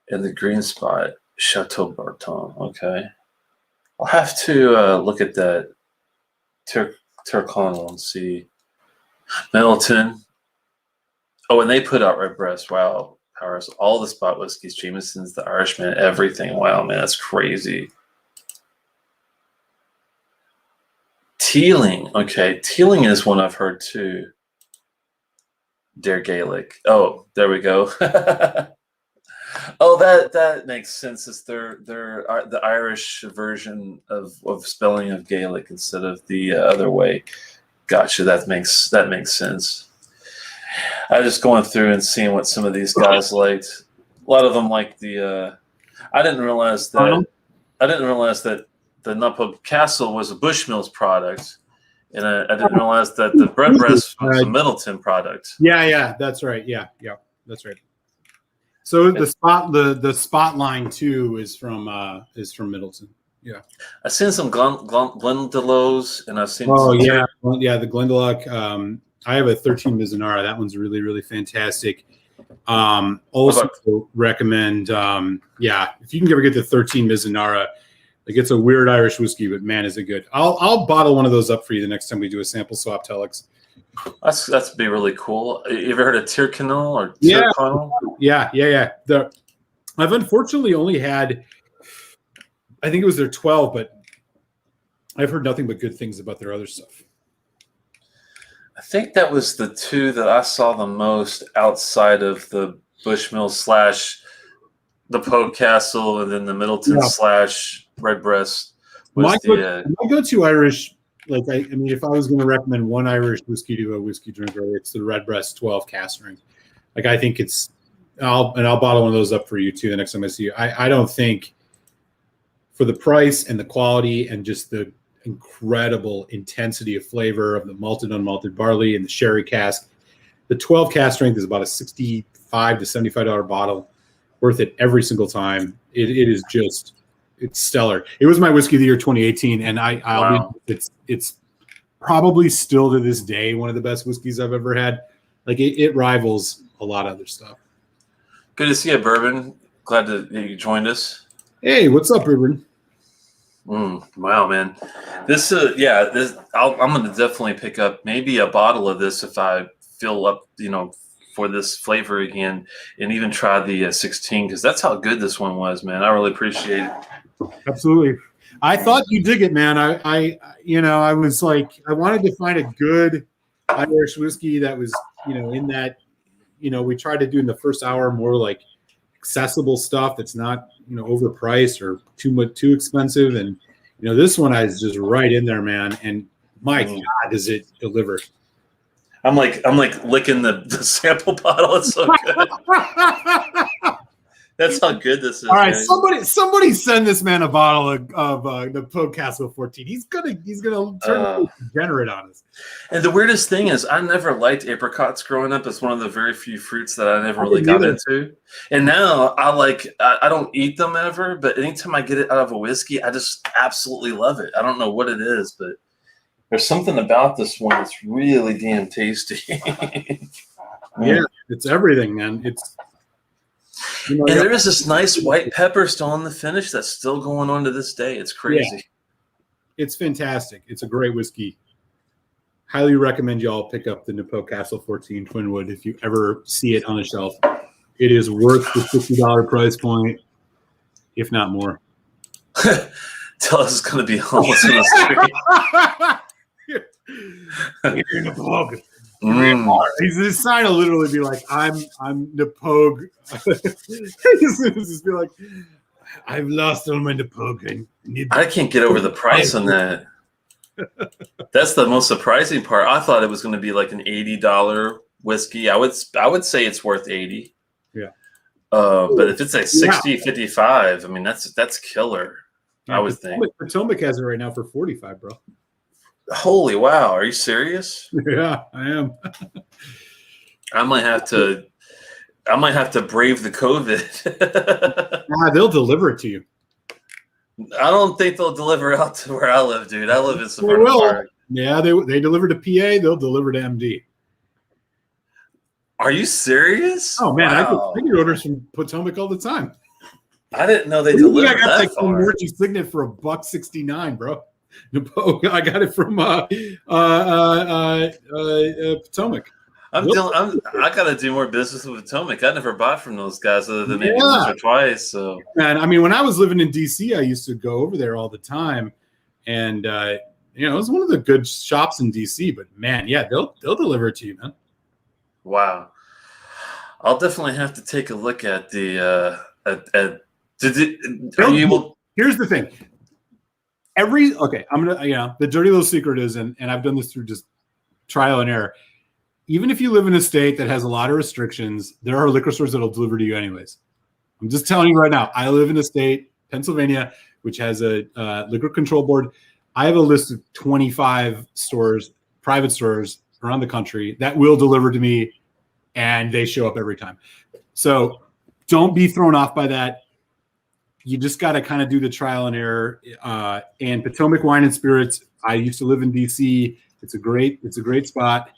In the green spot, Chateau Barton. Okay, I'll have to look at that Tarconel and see. Middleton. Oh, and they put out Redbreast. Wow, Powers. All the spot whiskeys, Jameson's, the Irishman, everything. Wow, man, that's crazy. Teeling. Okay, Teeling is one I've heard too. Dare Gaelic. Oh, there we go. Oh, that makes sense. It's the Irish version of spelling of Gaelic instead of the other way. Gotcha. That makes sense. I was just going through and seeing what some of these guys liked. A lot of them liked the. I didn't realize that the Knappouge Castle was a Bushmills product, and I didn't realize that the Redbreast was a Middleton product. Yeah, that's right. Yeah, that's right. So the spot line too is from Middleton. Yeah, I've seen some Glendalos, and I've seen. Oh yeah, the Glendalough. I have a 13 Mizunara. That one's really, really fantastic. Also recommend. If you can ever get the 13 Mizunara, like it's a weird Irish whiskey, but man, is it good. I'll bottle one of those up for you the next time we do a sample swap, Telex. That's be really cool. You ever heard of Tyrconnell or Tyrconnell? Yeah. I've unfortunately only had, I think it was their 12, but I've heard nothing but good things about their other stuff. I think that was the two that I saw the most outside of the Bushmill / the Pogue Castle, and then the Middleton / Redbreast. My go-to Irish, like I mean, if I was going to recommend one Irish whiskey to a whiskey drinker, it's the Redbreast 12 cask strength. Like I think I'll bottle one of those up for you too the next time I see you. I don't think for the price and the quality and just the incredible intensity of flavor of the malted unmalted barley and the sherry cask, the 12 cask strength is about a $65 to $75 bottle, worth it every single time. It is just, it's stellar. It was my whiskey of the year 2018, and it's probably still to this day one of the best whiskeys I've ever had. Like it rivals a lot of other stuff. Good to see you, Bourbon. Glad that you joined us. Hey, what's up, Bourbon? Wow, man. I'm going to definitely pick up maybe a bottle of this if I fill up, for this flavor again, and even try the 16, because that's how good this one was, man. I really appreciate it. Absolutely. I thought you dig it, man. I was like, I wanted to find a good Irish whiskey that was, in that, we tried to do in the first hour more like accessible stuff that's not, overpriced or too expensive. And, this one is just right in there, man. And my God, does it deliver. I'm like licking the sample bottle. It's so good. That's how good this is. All right, man. somebody send this man a bottle of the Pogue Castle 14. He's gonna turn degenerate on us. And the weirdest thing is, I never liked apricots growing up. It's one of the very few fruits that I never really got into. And now I don't eat them ever, but anytime I get it out of a whiskey, I just absolutely love it. I don't know what it is, but there's something about this one that's really damn tasty. Yeah, it's everything, man. It's. And there is this nice white pepper still in the finish that's still going on to this day. It's crazy. Yeah. It's fantastic. It's a great whiskey. Highly recommend you all pick up the Knappouge Castle 14 Twinwood if you ever see it on the shelf. It is worth the $50 price point, if not more. Tell us it's going to be homeless in the street. You're Knappouge. His sign will literally be like, I'm Knappouge. Just be like, I've lost all my Knappouge. I can't get over the price on that. That's the most surprising part. I thought it was going to be like an $80 whiskey. I would say it's worth $80. Yeah. But if it's like 60, 55, I mean that's killer. Yeah, I would think. Potomac has it right now for 45, bro. Holy wow! Are you serious? Yeah, I am. I might have to brave the COVID. They'll deliver it to you. I don't think they'll deliver out to where I live, dude. I live in suburban park. Yeah, they deliver to PA. They'll deliver to MD. Are you serious? Oh man, Wow. I get orders from Potomac all the time. I didn't know they I delivered got that like far. emergency signet for $1.69, bro. I got it from Potomac. I gotta do more business with Potomac. I never bought from those guys other than maybe once or twice. So, man, I mean, when I was living in DC, I used to go over there all the time, and it was one of the good shops in DC. But man, yeah, they'll deliver it to you, man. Wow, I'll definitely have to take a look at the. Are you able? Here's the thing. I'm gonna, the dirty little secret is, and I've done this through just trial and error. Even if you live in a state that has a lot of restrictions, there are liquor stores that'll deliver to you anyways. I'm just telling you right now. I live in a state, Pennsylvania, which has a liquor control board. I have a list of 25 stores, private stores around the country that will deliver to me, and they show up every time. So don't be thrown off by that. You just got to kind of do the trial and error. And Potomac Wine and Spirits, I used to live in DC. It's a great spot.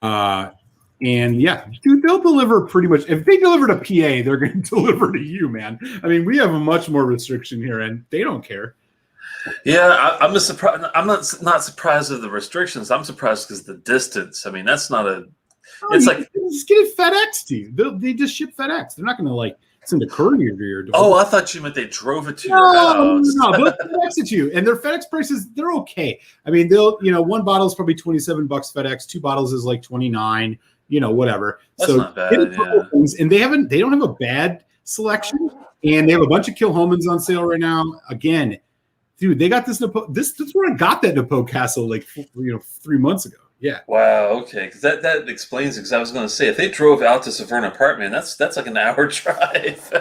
And yeah, dude, they'll deliver pretty much. If they deliver to PA, they're going to deliver to you, man. I mean, we have a much more restriction here, and they don't care. Yeah, I'm surprised. I'm not surprised at the restrictions. I'm surprised because the distance. I mean, that's not a. It's like just get it FedEx to you. They just ship FedEx. They're not going to send a courier to your door. Oh, I thought you meant they drove it to your house. No, they'll FedEx it to you, and their FedEx prices, they're okay. I mean, they'll one bottle is probably $27 FedEx. 2 bottles is like $29. Whatever. That's not bad. Yeah. And they don't have a bad selection, and they have a bunch of Kilholmans on sale right now. Again, dude, they got this. That's where I got that Napo Castle 3 months ago. Yeah. Wow. Okay. Because that explains it. Because I was going to say, if they drove out to Severn Apartment, that's like an hour drive.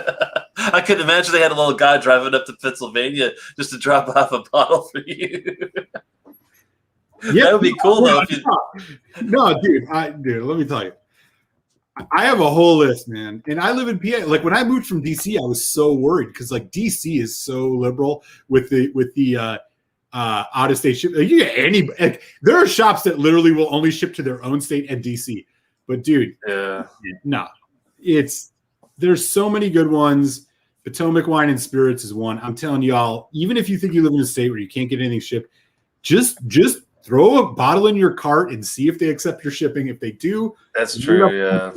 I couldn't imagine they had a little guy driving up to Pennsylvania just to drop off a bottle for you. Yeah, that would be cool though. No, dude, let me tell you. I have a whole list, man. And I live in PA. Like when I moved from DC, I was so worried because DC is so liberal with the out of state ship. You get there are shops that literally will only ship to their own state and DC. But dude, there's so many good ones. Potomac Wine and Spirits is one. I'm telling y'all, even if you think you live in a state where you can't get anything shipped, just throw a bottle in your cart and see if they accept your shipping. If they do, that's true. Yeah.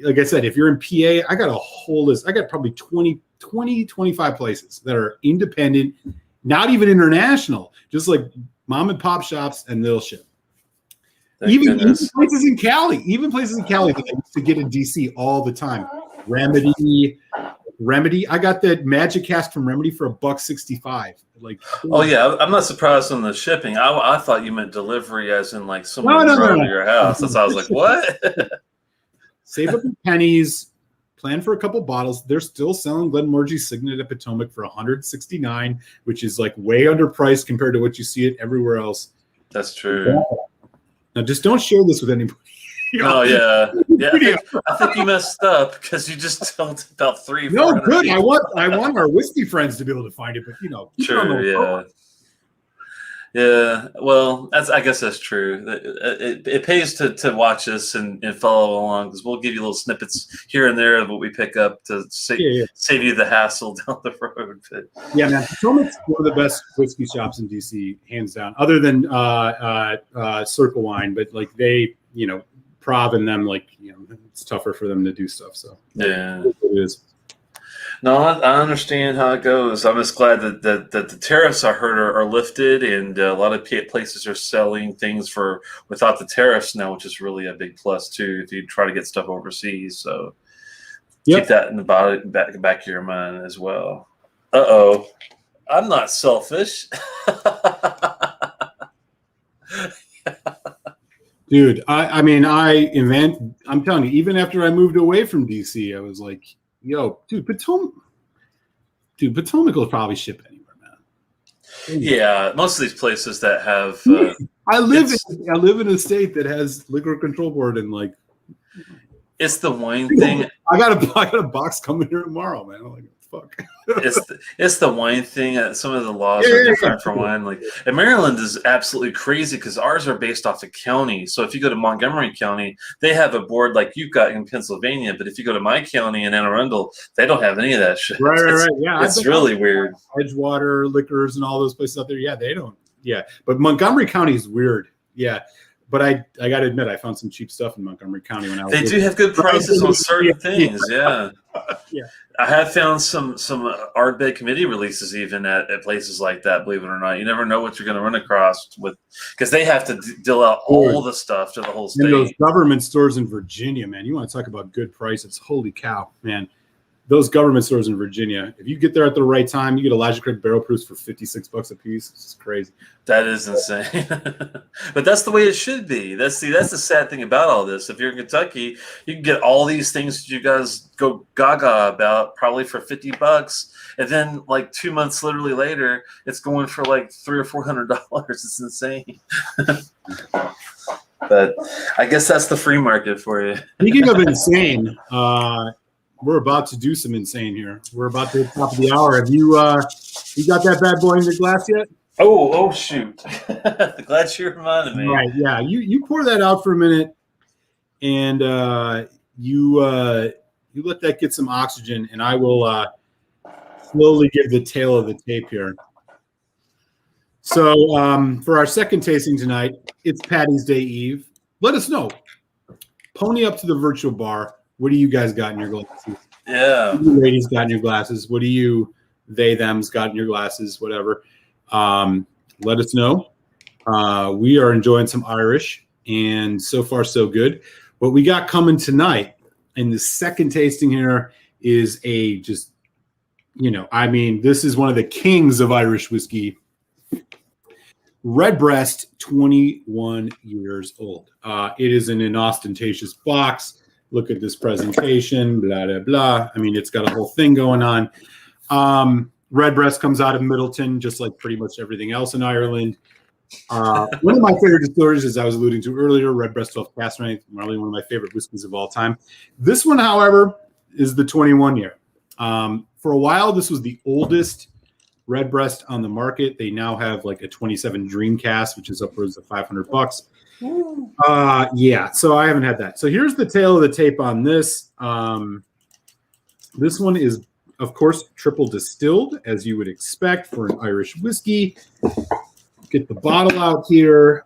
Like I said, if you're in PA, I got a whole list. I got probably 25 places that are independent, not even international, just like mom and pop shops, and they'll ship. Even places in Cali that I used to get in DC all the time. Remedy. I got that Magic Cask from Remedy for $1.65. Oh yeah, I'm not surprised on the shipping. I thought you meant delivery, as in someone drove to your house. That's why I was like, what? Save up your pennies. Plan for a couple bottles. They're still selling Glenmorangie Signet at Potomac for $169, which is way underpriced compared to what you see it everywhere else. That's true. Now, just don't share this with anybody. Oh yeah. I think you messed up because you just told about 300. No, good. I want our whiskey friends to be able to find it, but true. Yeah. Yeah. Well, I guess that's true. It pays to watch us and follow along because we'll give you little snippets here and there of what we pick up to save you the hassle down the road. But. Yeah, man. Potomac's one of the best whiskey shops in DC, hands down. Other than Circle Wine, but they, Prov and them, it's tougher for them to do stuff. So yeah, it is. No, I understand how it goes. I'm just glad that the tariffs I heard are lifted, and a lot of places are selling things without the tariffs now, which is really a big plus too if you try to get stuff overseas. So keep that in the back of your mind as well. I'm not selfish. Dude, I'm telling you, even after I moved away from DC, I was like, yo, dude, Potomac will probably ship anywhere, man. Yeah, most of these places that have. I live in a state that has liquor control board and It's the wine thing. I got a box coming here tomorrow, man. fuck. It's the wine thing. Some of the laws are different for wine. Like, and Maryland is absolutely crazy because ours are based off the county. So if you go to Montgomery County, they have a board like you've got in Pennsylvania. But if you go to my county in Anne Arundel, they don't have any of that shit. Right. Yeah, it's really weird. Edgewater Liquors and all those places out there. Yeah, they don't. Yeah, but Montgomery County is weird. Yeah. But I got to admit, I found some cheap stuff in Montgomery County when I was. They do have good prices on certain things. Yeah. Yeah. I have found some Ardbeg committee releases even at places like that. Believe it or not, you never know what you're going to run across with, because they have to deal out all the stuff to the whole state. And those government stores in Virginia, man, you want to talk about good prices? Holy cow, man! Those government stores in Virginia, if you get there at the right time, you get Elijah Craig barrel proofs for $56 a piece. It's just crazy. That is insane. But that's the way it should be. That's the sad thing about all this. If you're in Kentucky, you can get all these things that you guys go gaga about probably for $50, and then like 2 months literally later, it's going for like $300 or $400. It's insane. But I guess that's the free market for you. Speaking of insane, we're about to do some insane here. We're about to the top of the hour. Have you got that bad boy in your glass yet? Oh shoot! Glad you reminded me. Right, yeah. You pour that out for a minute, and you let that get some oxygen, and I will slowly give the tail of the tape here. So for our second tasting tonight, it's Paddy's Day Eve. Let us know. Pony up to the virtual bar. What do you guys got in your glasses? Yeah. What do you ladies got in your glasses? What do you, they, thems got in your glasses? Whatever. Let us know. We are enjoying some Irish, and so far so good. What we got coming tonight in the second tasting here is a just, this is one of the kings of Irish whiskey. Redbreast, 21 years old. It is in an ostentatious box. Look at this presentation, blah, blah, blah. I mean, it's got a whole thing going on. Redbreast comes out of Middleton, just like pretty much everything else in Ireland. One of my favorite distilleries, as I was alluding to earlier, Redbreast 12 Cask Strength, probably one of my favorite whiskeys of all time. This one, however, is the 21 year. For a while, this was the oldest Redbreast on the market. They now have like a 27 Dream Cask, which is upwards of $500. Yeah, so I haven't had that. So here's the tail of the tape on this. This one is, of course, triple distilled, as you would expect for an Irish whiskey. Get the bottle out here.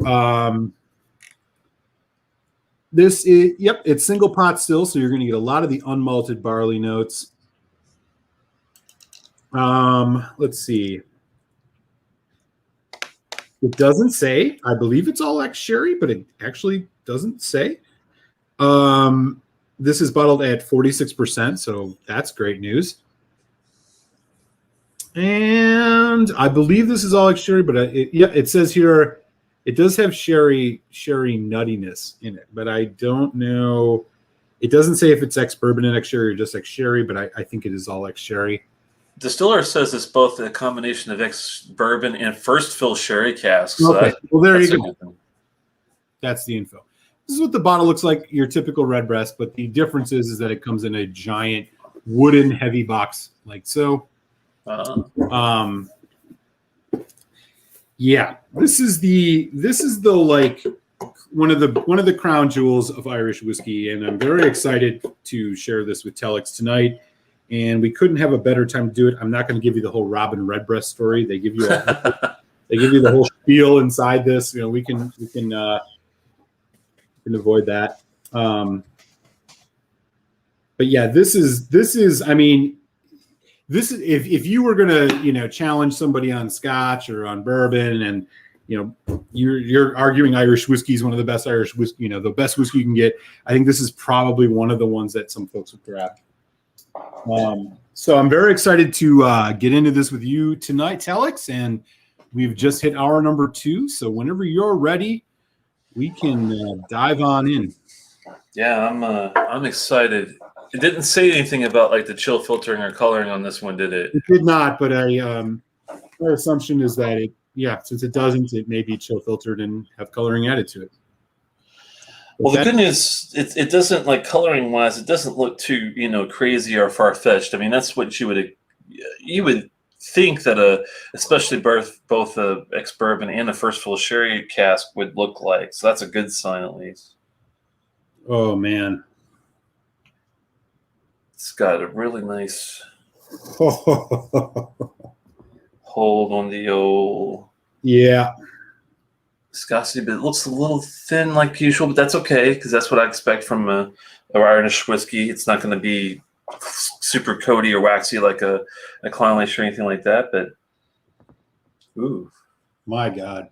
This is, it's single pot still, so you're going to get a lot of the unmalted barley notes. Let's see. It doesn't say. I believe it's all ex-sherry, but it actually doesn't say. This is bottled at 46%, so that's great news. And I believe this is all ex-sherry, but it says here it does have sherry nuttiness in it, but I don't know. It doesn't say if it's ex-bourbon and ex-sherry or just ex-sherry, but I think it is all ex-sherry. Distiller says it's both a combination of ex-bourbon and first fill sherry casks. Okay, So well, there you go. That's the info. This is what the bottle looks like, your typical Redbreast, but the difference is that it comes in a giant wooden heavy box like so. Yeah, this is the like one of the crown jewels of Irish whiskey, and I'm very excited to share this with Telex tonight. And we couldn't have a better time to do it. I'm not going to give you the whole Robin Redbreast story. They give you the whole spiel inside this. We can avoid that. But yeah, this is. I mean, this is if you were going to challenge somebody on Scotch or on bourbon, and you're arguing Irish whiskey is one of the best Irish whiskey, the best whiskey you can get. I think this is probably one of the ones that some folks would grab. So I'm very excited to get into this with you tonight, Telex, and we've just hit hour number 2. So whenever you're ready, we can dive on in. Yeah, I'm excited. It didn't say anything about like the chill filtering or coloring on this one, did it? It did not, but our assumption is that since it doesn't, it may be chill filtered and have coloring added to it. Well, the good news, it doesn't, like, coloring wise, it doesn't look too crazy or far fetched. I mean, that's what you would you would think that especially both a ex-bourbon and a first fill sherry cask would look like. So that's a good sign at least. Oh man. It's got a really nice hold on the old Yeah. viscosity, but it looks a little thin like usual, but that's okay because that's what I expect from a Irish whiskey. It's not going to be super coaty or waxy like a Clonlish or anything like that, but ooh. My God.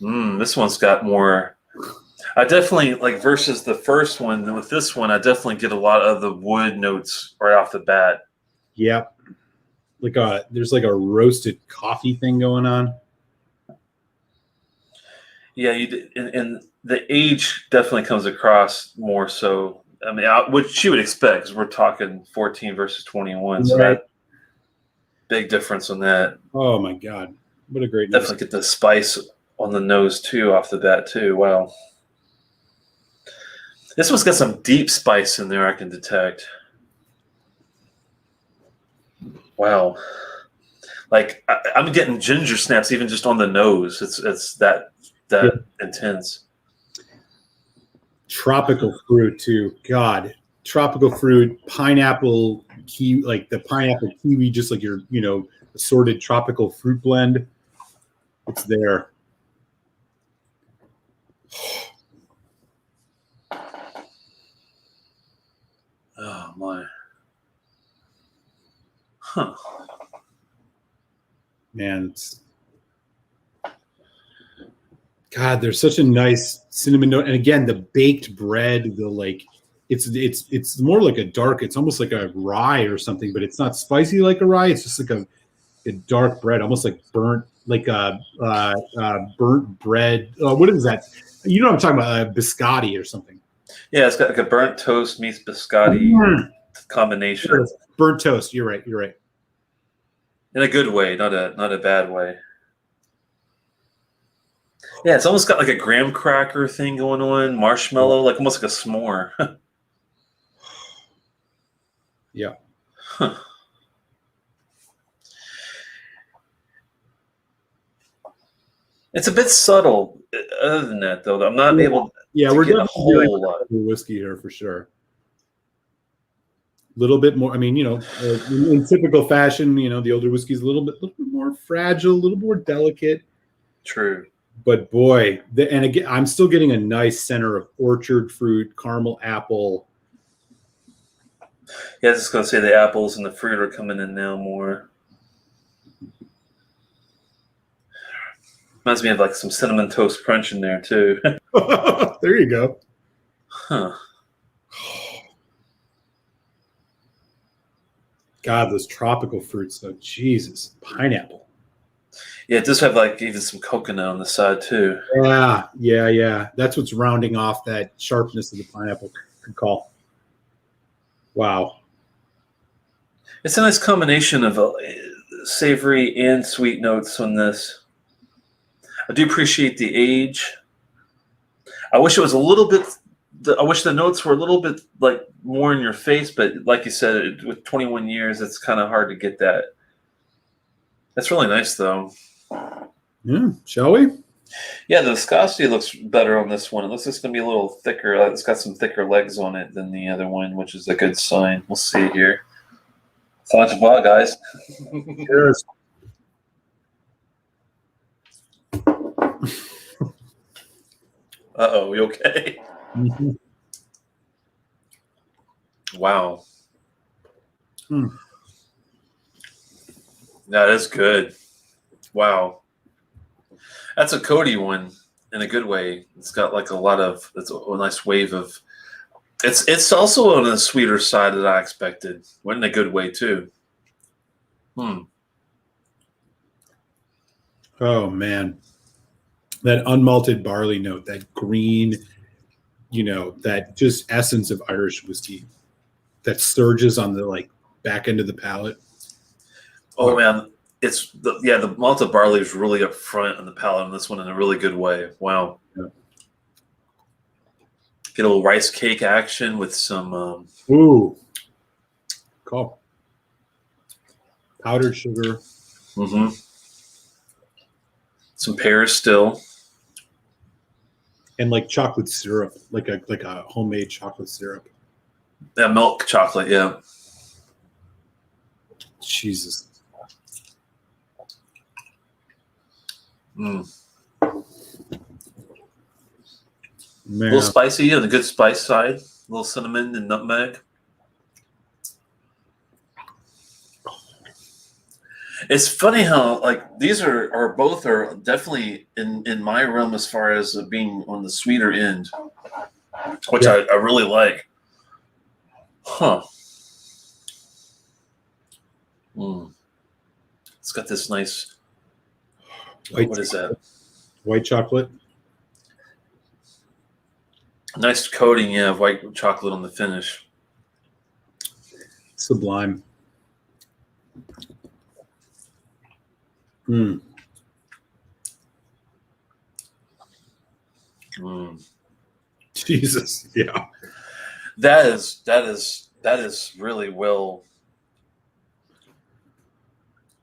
This one's got more. I definitely like versus the first one. With this one, I definitely get a lot of the wood notes right off the bat. Yep. There's like a roasted coffee thing going on. Yeah, and the age definitely comes across more so. I mean, which you would expect because we're talking 14 versus 21, so Right. that big difference on that. Oh my God, what a great Definitely get the spice on the nose too off the bat too. Wow, this one's got some deep spice in there I can detect. Wow, like I'm getting ginger snaps even just on the nose. It's that intense. Tropical fruit too. God, tropical fruit, pineapple, kiwi, like the pineapple kiwi, just like your assorted tropical fruit blend. It's there. Oh my. Huh. Man, God, there's such a nice cinnamon note, and again, the baked bread, it's more like a dark. It's almost like a rye or something, but it's not spicy like a rye. It's just like a dark bread, almost like burnt, like burnt bread. What is that? You know what I'm talking about? Biscotti or something. Yeah, it's got like a burnt toast meets biscotti combination. Burnt toast. You're right. You're right. In a good way, not a bad way. Yeah, it's almost got like a graham cracker thing going on, marshmallow, like almost like a s'more. Yeah. Huh. It's a bit subtle. Other than that, though, I'm not able. Yeah, to we're get a definitely doing whole lot. whiskey here for sure. A little bit more. I mean, in typical fashion, the older whiskey is a little bit more fragile, a little more delicate. True. But boy, and again, I'm still getting a nice center of orchard fruit, caramel apple. Yeah, I was just gonna say the apples and the fruit are coming in now more. Reminds me of like some cinnamon toast crunch in there too. There you go. Huh. God, those tropical fruits though. Jesus, pineapple. Yeah, it does have like even some coconut on the side too. Yeah. That's what's rounding off that sharpness of the pineapple. Good call. Wow. It's a nice combination of savory and sweet notes on this. I do appreciate the age. I wish it was a little bit. I wish the notes were a little bit like more in your face, but like you said, with 21 years, it's kind of hard to get that. That's really nice, though. Yeah, shall we? Yeah, the viscosity looks better on this one. It looks like it's going to be a little thicker. It's got some thicker legs on it than the other one, which is a good sign. We'll see here. Thoughts well, guys. Cheers. Uh-oh, you okay? Mm-hmm. Wow. That is good. Wow. That's a Cody one in a good way. It's got like it's a nice wave of. It's also on the sweeter side that I expected. Went in a good way too. Oh man, that unmalted barley note, that green, that just essence of Irish whiskey that surges on the back end of the palate. Oh man, the malted barley is really up front on the palate on this one in a really good way. Wow. Yeah. Get a little rice cake action with some. Ooh, cool. powdered sugar. Mm-hmm. Some pears still. And like chocolate syrup, like a homemade chocolate syrup. Yeah, milk chocolate, yeah. Jesus. Mm. Man. A little spicy on the good spice side. A little cinnamon and nutmeg. It's funny how like these are both are definitely in my realm as far as being on the sweeter end, which I really like. Huh. Mm. It's got this nice. What is that? White chocolate. Nice coating, yeah, of white chocolate on the finish. Sublime. Mm. Mm. Jesus, yeah. That is really well.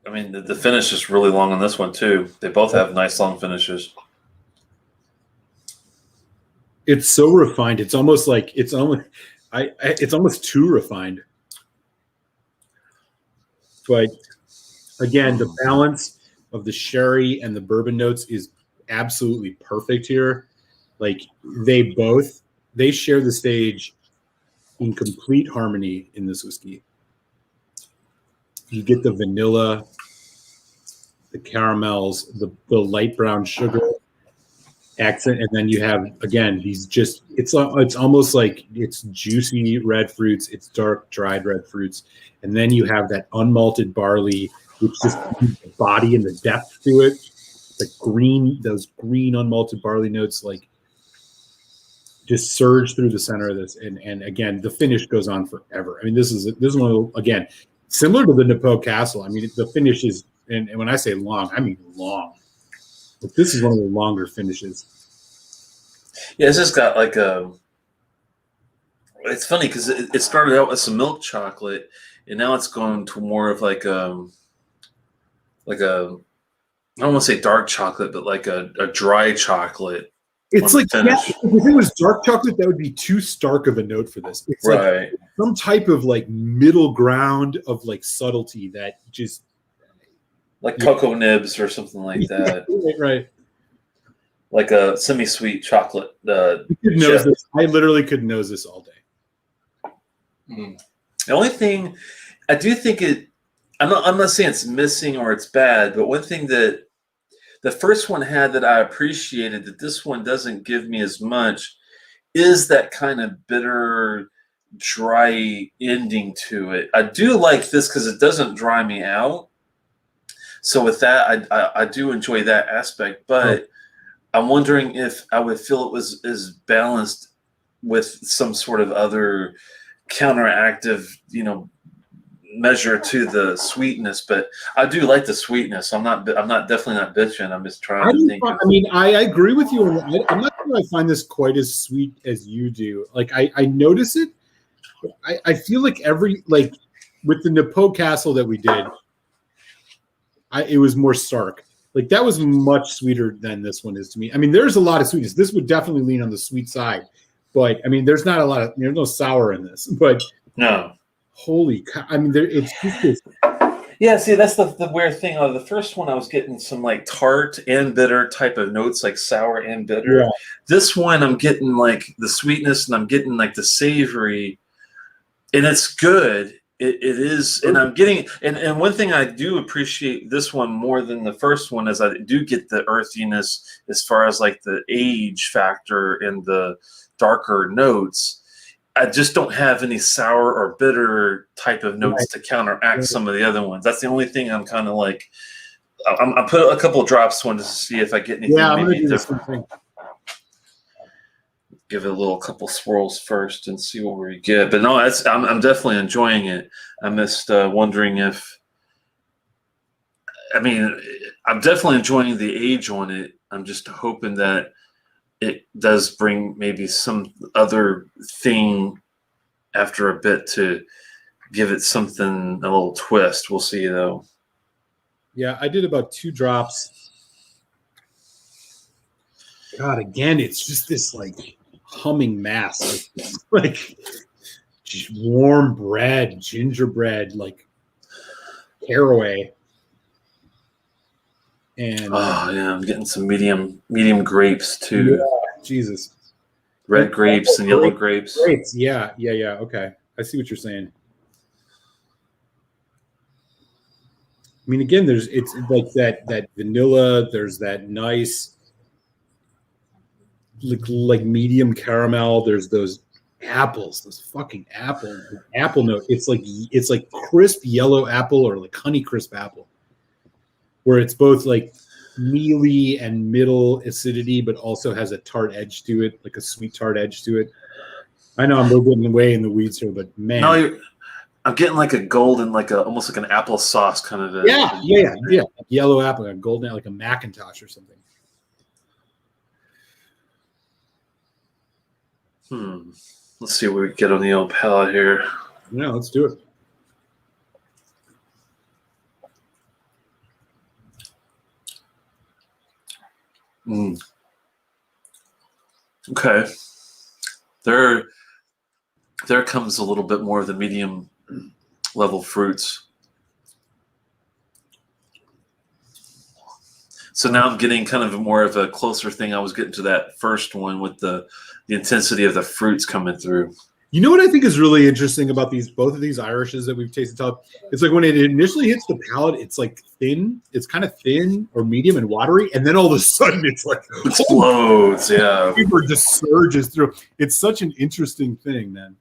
I mean, the finish is really long on this one too. They both have nice long finishes. It's so refined. It's almost like it's almost too refined. But again, the balance of the sherry and the bourbon notes is absolutely perfect here. Like they share the stage in complete harmony in this whiskey. You get the vanilla, the caramels, the light brown sugar accent, and then you have again these just it's almost like it's juicy red fruits, it's dark dried red fruits, and then you have that unmalted barley, which just gives the body and the depth to it. Those green unmalted barley notes like just surge through the center of this, and again the finish goes on forever. I mean, this is one of the, again, similar to the Knappouge Castle. I mean, the finish is, and when I say long, I mean long. But this is one of the longer finishes. Yeah, it's just got like a. It's funny because it started out with some milk chocolate, and now it's gone to more of like a. I don't want to say dark chocolate, but like a dry chocolate. It's like, yeah, if it was dark chocolate, that would be too stark of a note for this. It's right. Like some type of like middle ground of like subtlety that just like cocoa nibs or something like that. Right. Like a semi-sweet chocolate. You could nose this. I literally could nose this all day. The only thing I do think I'm not saying it's missing or it's bad, but one thing that the first one had that I appreciated that this one doesn't give me as much is that kind of bitter, dry ending to it. I do like this because it doesn't dry me out. So with that, I do enjoy that aspect, but I'm wondering if I would feel it was as balanced with some sort of other counteractive, measure to the sweetness. But I do like the sweetness. I'm definitely not bitching. I'm just trying to think. I agree with you. I'm not sure I find this quite as sweet as you do. Like I notice it. I feel like with the Knappouge Castle that we did, it was more stark. Like that was much sweeter than this one is to me. I mean, there's a lot of sweetness. This would definitely lean on the sweet side, but I mean, there's no sour in this. But no, holy cow! I mean, it's just. Yeah, see, that's the weird thing. The first one, I was getting some like tart and bitter type of notes, like sour and bitter. Yeah. This one, I'm getting like the sweetness, and I'm getting like the savory, and it's good. It is, and I'm getting, and one thing I do appreciate this one more than the first one is I do get the earthiness as far as like the age factor and the darker notes. I just don't have any sour or bitter type of notes to counteract some of the other ones. That's the only thing I'm kind of like. I put a couple of drops one to see if I get anything maybe different. Give it a couple swirls first and see what we get. But no, I'm definitely enjoying it. I'm just wondering if. I mean, I'm definitely enjoying the age on it. I'm just hoping that it does bring maybe some other thing after a bit to give it something, a little twist. We'll see, though. Yeah, I did about 2 drops. God, again, it's just this like humming mass, like warm bread, gingerbread, like caraway. And Oh yeah, I'm getting some medium grapes too. yeah, Jesus. Red grapes and yellow grapes. Grapes. Yeah. Okay. I see what you're saying. I mean, again, it's like that vanilla. There's that nice, like medium caramel. There's those apples, those fucking apple note. It's like crisp yellow apple or like honey crisp apple, where it's both like mealy and middle acidity, but also has a tart edge to it, like a sweet tart edge to it. I know I'm getting away in the weeds here, but man, No, I'm getting like a golden, almost like an apple sauce kind of. Yeah. Yellow apple, a golden, like a Macintosh or something. Let's see what we get on the old palate here. Yeah, let's do it. Okay. There comes a little bit more of the medium level fruits. So now I'm getting kind of more of a closer thing. I was getting to that first one with the intensity of the fruits coming through. You know what I think is really interesting about both of these Irishes that we've tasted? It's like when it initially hits the palate, it's like thin. It's kind of thin or medium and watery, and then all of a sudden it's like explodes. Yeah, flavor just surges through. It's such an interesting thing, man.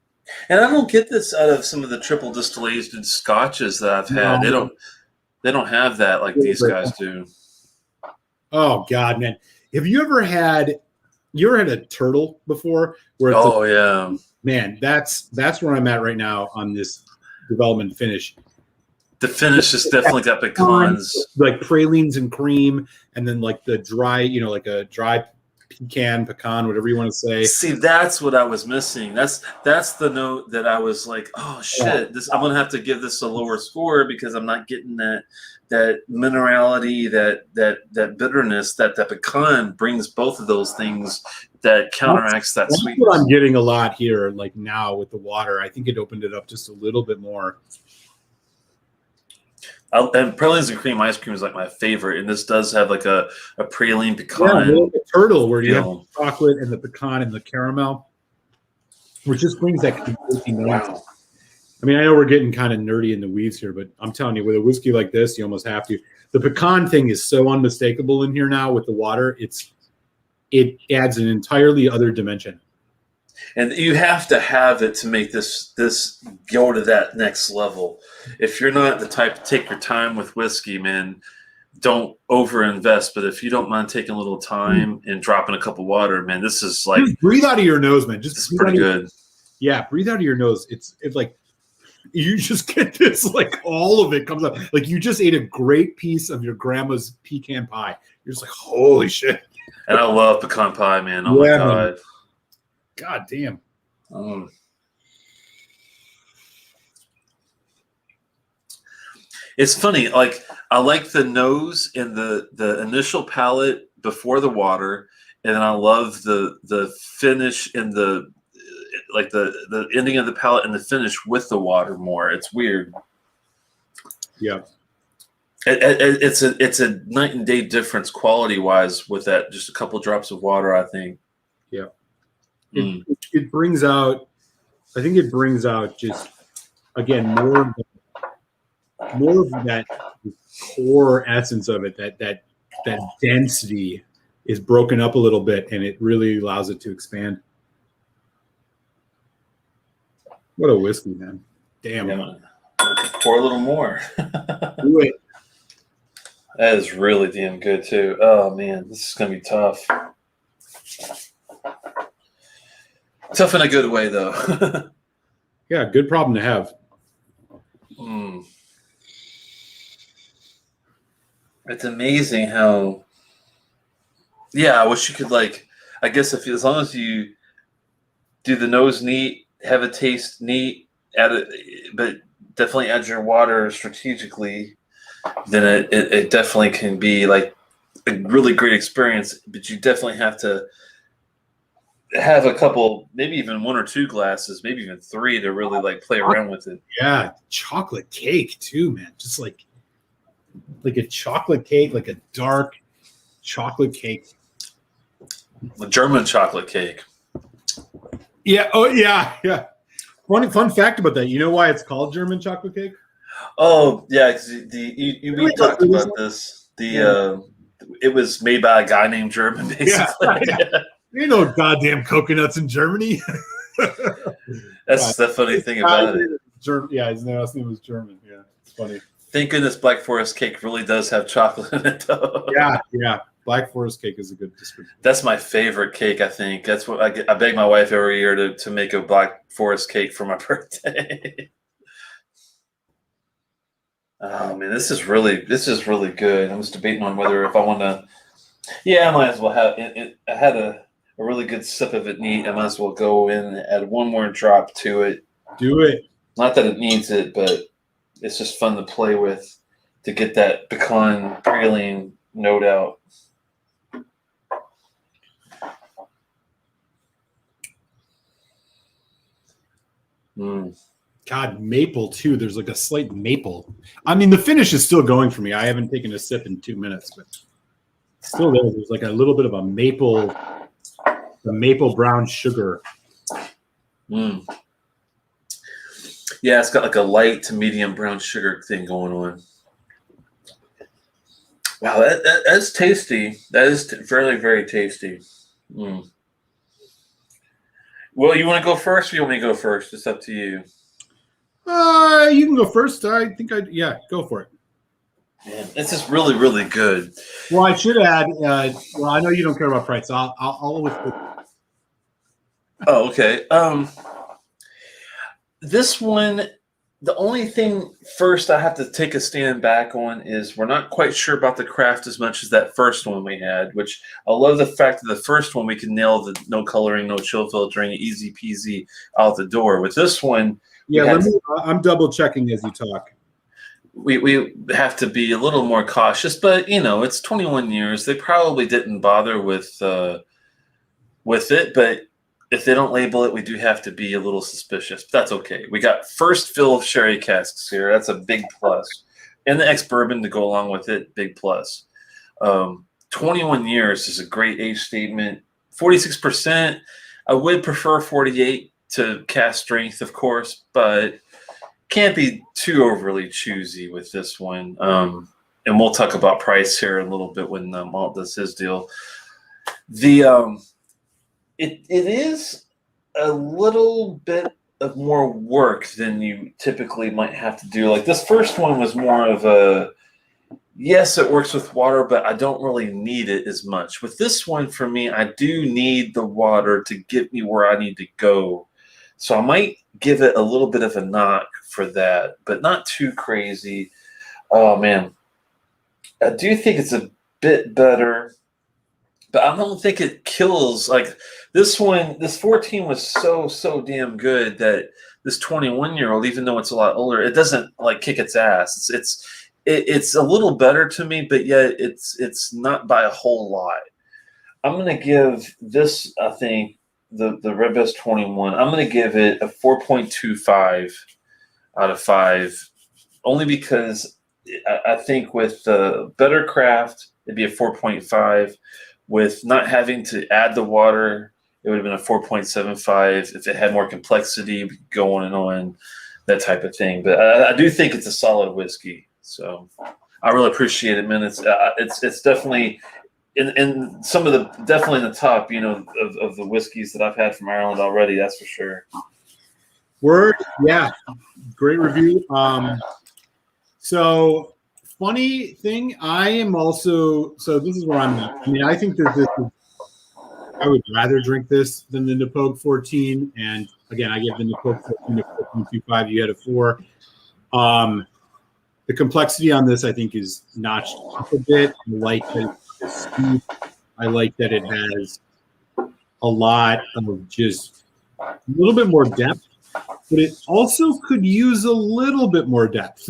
And I don't get this out of some of the triple distillated scotches that I've had. No. They don't have that like these guys do. Oh God, man! Have you ever had a turtle before? Where it's yeah. Man, that's where I'm at right now on this development finish. The finish has definitely got pecans, like pralines and cream, and then like the dry, like a dry pecan, whatever you want to say. See, that's what I was missing. That's the note that I was like, oh shit, I'm gonna have to give this a lower score because I'm not getting that minerality, that bitterness that pecan brings. Both of those things that counteracts that sweetness. What I'm getting a lot here, like now with the water. I think it opened it up just a little bit more. And pralines and cream ice cream is like my favorite, and this does have like a praline pecan. Yeah, like a turtle where you have the chocolate and the pecan and the caramel, which just brings that completely nice. Wow. I mean, I know we're getting kind of nerdy in the weeds here, but I'm telling you, with a whiskey like this, you almost have to. The pecan thing is so unmistakable in here now with the water. It adds an entirely other dimension. And you have to have it to make this go to that next level. If you're not the type to take your time with whiskey, man, don't overinvest. But if you don't mind taking a little time and dropping a cup of water, man, this is like breathe out of your nose, man. Just pretty good. Yeah, breathe out of your nose. It's like you just get this, like all of it comes up. Like you just ate a great piece of your grandma's pecan pie. You're just like, holy shit. And I love pecan pie, man. Oh my God. Man. God damn. It's funny. Like I like the nose and the initial palate before the water, and then I love the finish and the ending of the palate and the finish with the water more. It's weird. Yeah. It's a night and day difference quality wise with that. Just a couple drops of water, I think. Yeah. It brings out, I think it brings out just, again, more of that core essence of it, that density is broken up a little bit, and it really allows it to expand. What a whiskey, man. Damn. Yeah, pour a little more. Do it. That is really damn good too. Oh man, this is gonna be tough. Tough in a good way, though. Yeah, good problem to have. It's amazing how. Yeah, I wish you could I guess as long as you do the nose neat, have a taste neat, add it, but definitely add your water strategically. then it definitely can be like a really great experience. But you definitely have to have a couple, maybe even one or two glasses, maybe even three to really like play around with it. Yeah, chocolate cake too, man. Just like a chocolate cake, like a dark chocolate cake. The German chocolate cake. Yeah. Oh, yeah. Yeah. Fun fact about that. You know why it's called German chocolate cake? Oh yeah, because we talked about this. It was made by a guy named German, basically. Yeah. You know, goddamn coconuts in Germany. That's the funny thing about it. Yeah, his last name was German. Yeah, it's funny. Thank goodness Black Forest cake really does have chocolate in it, though. Yeah. Black Forest cake is a good description. That's my favorite cake, I think. That's what I beg my wife every year to make a Black Forest cake for my birthday. Oh man, this is really good. I was debating on whether if I want to. Yeah, I might as well have it. I had a really good sip of it neat. I might as well go in and add one more drop to it. Do it. Not that it needs it, but it's just fun to play with to get that pecan praline note out. God, maple too. There's like a slight maple. I mean, the finish is still going for me. I haven't taken a sip in 2 minutes, but still there's like a little bit of a maple, the maple brown sugar. Yeah, it's got like a light to medium brown sugar thing going on. Wow, that's tasty. That is very, very tasty. Well, you want to go first or you want me to go first? It's up to you. You can go first. I think go for it. Man, this is really, really good. Well, I should add, well, I know you don't care about price. I'll always put. Oh, okay. This one, the only thing first I have to take a stand back on is we're not quite sure about the craft as much as that first one we had, which I love the fact that the first one we can nail the no coloring, no chill filtering, easy peasy out the door. With this one, I'm double checking as you talk. We have to be a little more cautious, but it's 21 years. They probably didn't bother with it, but if they don't label it, we do have to be a little suspicious. But that's okay. We got first fill of sherry casks here. That's a big plus. And the ex-bourbon to go along with it, big plus. 21 years is a great age statement. 46%. I would prefer 48 to cast strength, of course, but can't be too overly choosy with this one. And we'll talk about price here in a little bit when Malt does his deal. It is a little bit of more work than you typically might have to do. Like this first one was more of a, yes, it works with water, but I don't really need it as much. With this one, for me, I do need the water to get me where I need to go. So I might give it a little bit of a knock for that, but not too crazy. Oh, man. I do think it's a bit better, but I don't think it kills. Like this one, this 14 was so damn good that this 21-year-old, even though it's a lot older, it doesn't like kick its ass. It's a little better to me, but yet it's not by a whole lot. I'm gonna give this, I think, the Redbreast 21. I'm gonna give it a 4.25 out of 5, only because I think with better craft, it'd be a 4.5. With not having to add the water, it would have been a 4.75. If it had more complexity, go on and on, that type of thing. But I do think it's a solid whiskey. So I really appreciate it, man. It's definitely in some of definitely in the top, of the whiskeys that I've had from Ireland already. That's for sure. Word, yeah, great review. So funny thing, I am also, so this is where I'm at. I mean, I think that I would rather drink this than the Knappouge 14. And again, I give the Knappouge 14 a 4.25. You had a 4. The complexity on this, I think, is notched up a bit. I like that it's steep. I like that it has a lot of just a little bit more depth but it also could use a little bit more depth.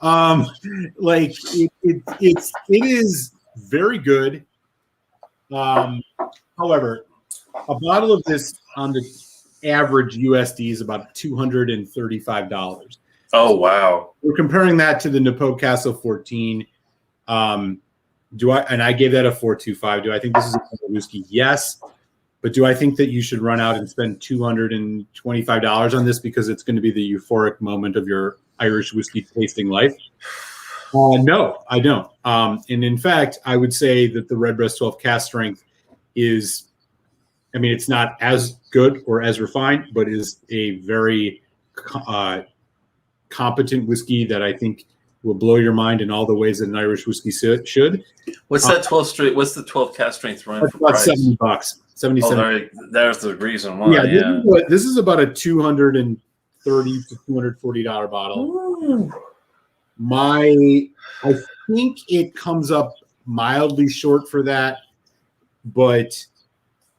Like it is very good. However, a bottle of this on the average USD is about $235. Oh wow! We're comparing that to the Knappouge Castle 14. I gave that a 4.25. Do I think this is a whiskey? Yes. But do I think that you should run out and spend $225 on this because it's going to be the euphoric moment of your Irish whiskey tasting life? No, I don't. And in fact, I would say that the Redbreast 12 cask strength is, I mean, it's not as good or as refined, but is a very competent whiskey that I think will blow your mind in all the ways that an Irish whiskey should. What's that 12 straight? What's the 12 cask strength run for about price? $70. 77. Oh, there's the reason why. Yeah, this is about a $230 to $240 bottle. Ooh. I think it comes up mildly short for that, but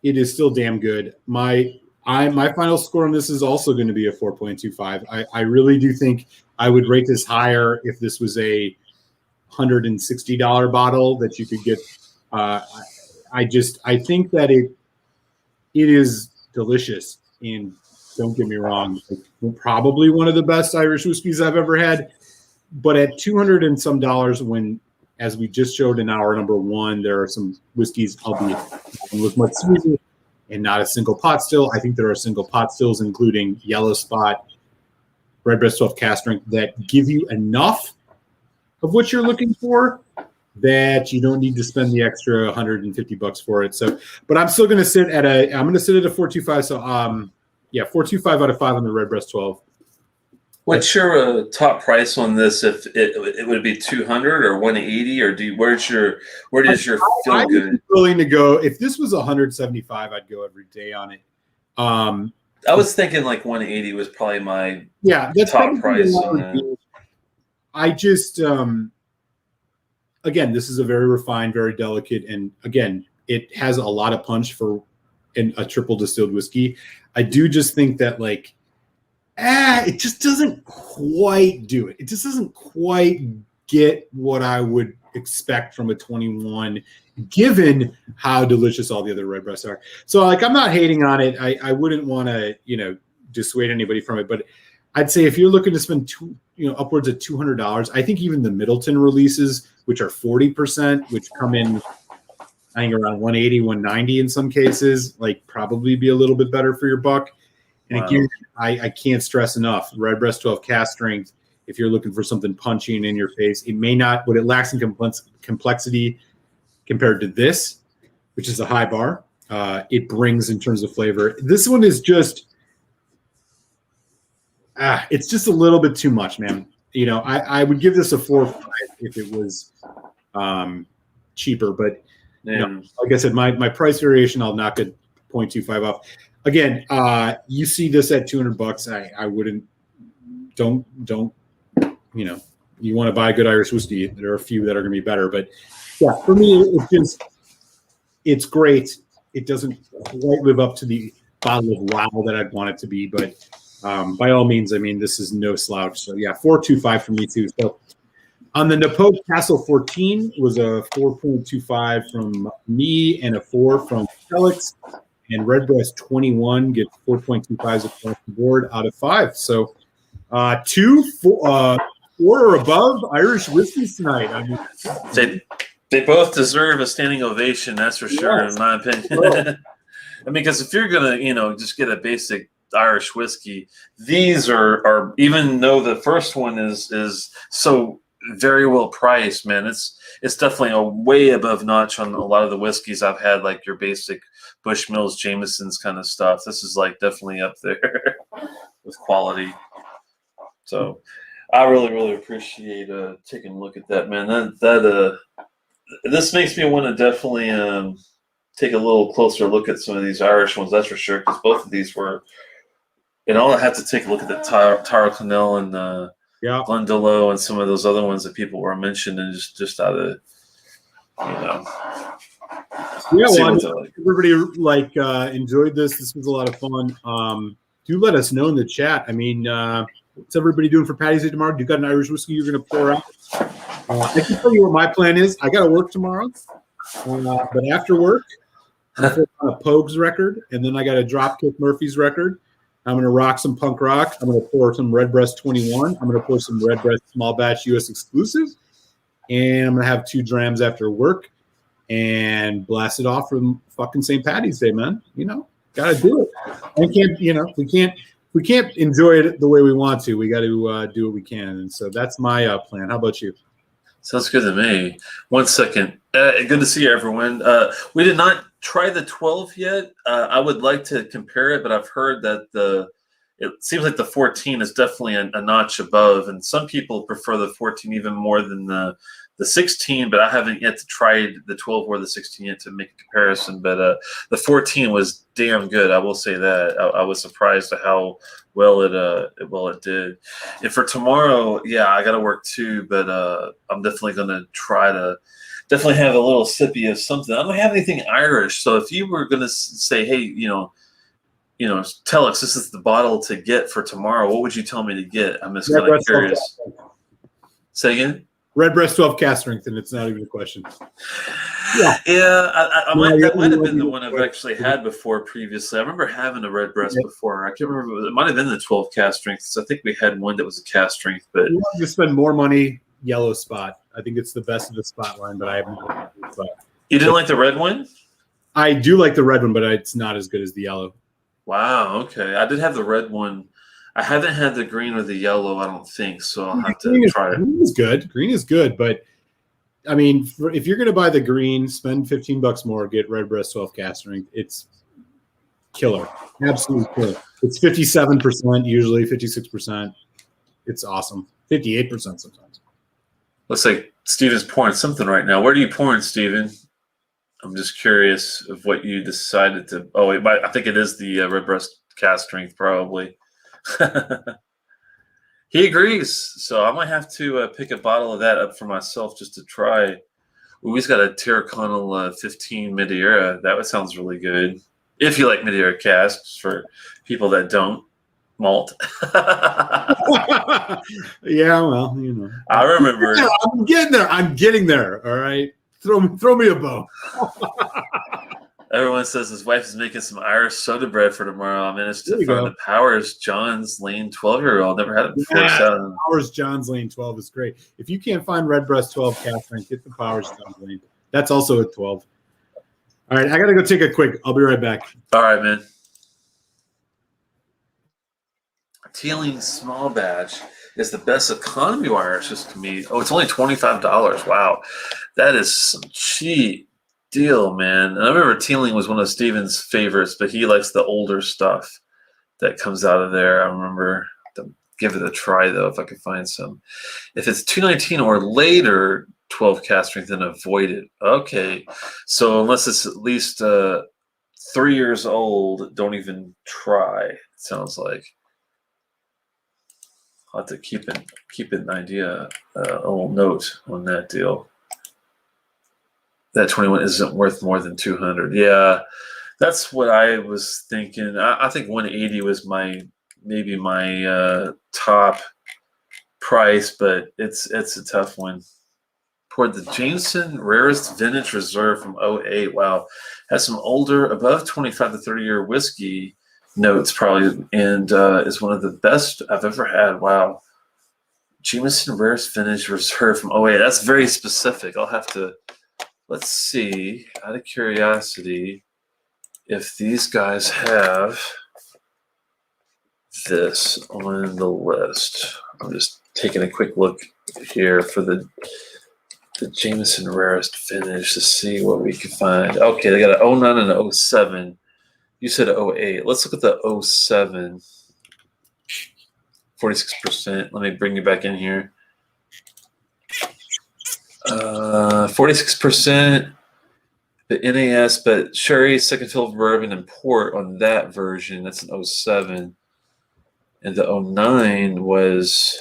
it is still damn good. My final score on this is also going to be a 4.25. I really do think I would rate this higher if this was a $160 bottle that you could get. I think that it is delicious, and don't get me wrong, probably one of the best Irish whiskeys I've ever had. But at $200 and some dollars, when, as we just showed in hour number one, there are some whiskeys, albeit with much smoother and not a single pot still. I think there are single pot stills, including Yellow Spot, Redbreast 12 cask strength, that give you enough of what you're looking for that you don't need to spend the extra $150 for it. So, but I'm still going to sit at a 4.25. So, 4.25 out of 5 on the Redbreast 12. What's your top price on this? If it would be 200 or 180, or where does your feel good? I'm willing to go. If this was 175, I'd go every day on it. I was thinking like 180 was probably my that's top price on that. I just again, this is a very refined, very delicate, and again, it has a lot of punch for a triple distilled whiskey. I do just think that it just doesn't quite do it. It just doesn't quite get what I would expect from a 21, given how delicious all the other Redbreasts are. So, I'm not hating on it. I wouldn't want to, dissuade anybody from it. But I'd say if you're looking to spend upwards of $200, I think even the Middleton releases, which are 40%, which come in, I think around 180, 190 in some cases, probably be a little bit better for your buck. And again, I can't stress enough, Redbreast 12 cask strength, if you're looking for something punchy and in your face, it may not, what it lacks in complexity compared to this, which is a high bar, it brings in terms of flavor. This one is just, it's just a little bit too much, man. I would give this a 4 or 5 if it was cheaper, but like I said, my price variation, I'll knock it 0.25 off. Again, you see this at $200. I wouldn't. Don't. You want to buy a good Irish whiskey. There are a few that are going to be better, but yeah, for me, it's great. It doesn't quite live up to the bottle of wow that I'd want it to be, but by all means, I mean, this is no slouch. So yeah, 4.25 for me too. So on the Knappouge Castle 14 was a 4.25 from me and a 4 from Telex. And Redbreast 21 gets 4.25s across the board out of 5. So 4 or above Irish whiskeys tonight. I mean, they both deserve a standing ovation, that's for sure, in my opinion. I mean, because if you're gonna, just get a basic Irish whiskey, these are even though the first one is so very well priced, man. It's definitely a way above notch on a lot of the whiskeys I've had, like your basic Bushmills, Jameson's kind of stuff. This is definitely up there with quality. So I really, really appreciate taking a look at that, man. This makes me want to definitely take a little closer look at some of these Irish ones, that's for sure, because both of these were, I'll have to take a look at the Tara Connell and Glendalough and some of those other ones that people were mentioning, just out of, everybody enjoyed this. This was a lot of fun. do let us know in the chat. I mean, what's everybody doing for Paddy's Day tomorrow? Do you got an Irish whiskey you're going to pour out? I can tell you what my plan is. I got to work tomorrow, but after work, I'm going to put on a Pogues record, and then I got a Dropkick Murphys record. I'm going to rock some punk rock. I'm going to pour some Redbreast 21. I'm going to pour some Redbreast small batch U.S. exclusive, and I'm going to have 2 drams after work and blast it off from fucking St. Paddy's Day, man. You know, got to do it. I can't, you know, we can't enjoy it the way we want to. We got to do what we can, and so that's my plan. How about you? Sounds good to me. 1 second. Good to see you, everyone. We did not try the 12 yet. I would like to compare it, but I've heard that it seems like the 14 is definitely a notch above, and some people prefer the 14 even more than the 16, but I haven't yet to try the 12 or the 16 yet to make a comparison. But the 14 was damn good. I will say that. I was surprised at how well it did. And for tomorrow, yeah, I got to work too, but I'm definitely going to try to definitely have a little sippy of something. I don't have anything Irish, so if you were going to say, hey, you know, Telex, this is the bottle to get for tomorrow, what would you tell me to get? I'm just kind of curious. Say again? Redbreast 12 cast strength, and it's not even a question. Yeah, that might have been the one I've actually had before previously. I remember having a Redbreast before. I can't remember. It might have been the 12 cast strength. So I think we had one that was a cast strength. But you want to spend more money, yellow spot. I think it's the best of the spot line, but I haven't. You didn't like the red one? I do like the red one, but it's not as good as the yellow. Wow. Okay, I did have the red one. I haven't had the green or the yellow, I don't think, so I'll have to try it. Green is good. Green is good, but I mean, if you're going to buy the green, spend $15 more, get Redbreast 12 cast strength. It's killer. Absolutely killer. It's 57% usually, 56%. It's awesome. 58% sometimes. Looks like Steven's pouring something right now. Where are you pouring, Steven? I'm just curious of what you decided to. Oh, I think it is the Redbreast cast strength, probably. He agrees, so I might have to pick a bottle of that up for myself just to try. Ooh, he's got a Terraconal 15 Madeira. That sounds really good. If you like Madeira casks, for people that don't, malt. Yeah, well, you know. I remember. I'm getting there. I'm getting there. All right, throw me a bone. Everyone says his wife is making some Irish soda bread for tomorrow. I managed to find the Powers John's Lane 12-year-old. Never had it before. Yeah, Powers John's Lane 12 is great. If you can't find Redbreast 12 cast strength, get the Powers John's Lane. That's also a 12. All right, I got to go take a quick. I'll be right back. All right, man. Teeling small batch is the best economy Irish to me. Oh, it's only $25. Wow. That is some cheap deal, man. And I remember Teeling was one of Steven's favorites, but he likes the older stuff that comes out of there. I remember to give it a try though, if I could find some. If it's 219 or later 12 cast strength, then avoid it. Okay, so unless it's at least 3 years old, don't even try. It sounds like I'll have to keep it an idea, a little note on that deal. That 21 isn't worth more than 200. Yeah, that's what I was thinking. I think 180 was maybe my top price, but it's a tough one. Poured the Jameson Rarest Vintage Reserve from 08. Wow, has some older, above 25 to 30-year whiskey notes probably, and is one of the best I've ever had. Wow, Jameson Rarest Vintage Reserve from 08. That's very specific. I'll have to. Let's see, out of curiosity, if these guys have this on the list. I'm just taking a quick look here for the Jameson Rarest Finish to see what we can find. Okay, they got an 09 and an 07. You said 08. Let's look at the 07. 46%. Let me bring you back in here. 46% the NAS, but sherry, second fill of bourbon, and port on that version. That's an 07. And the 09 was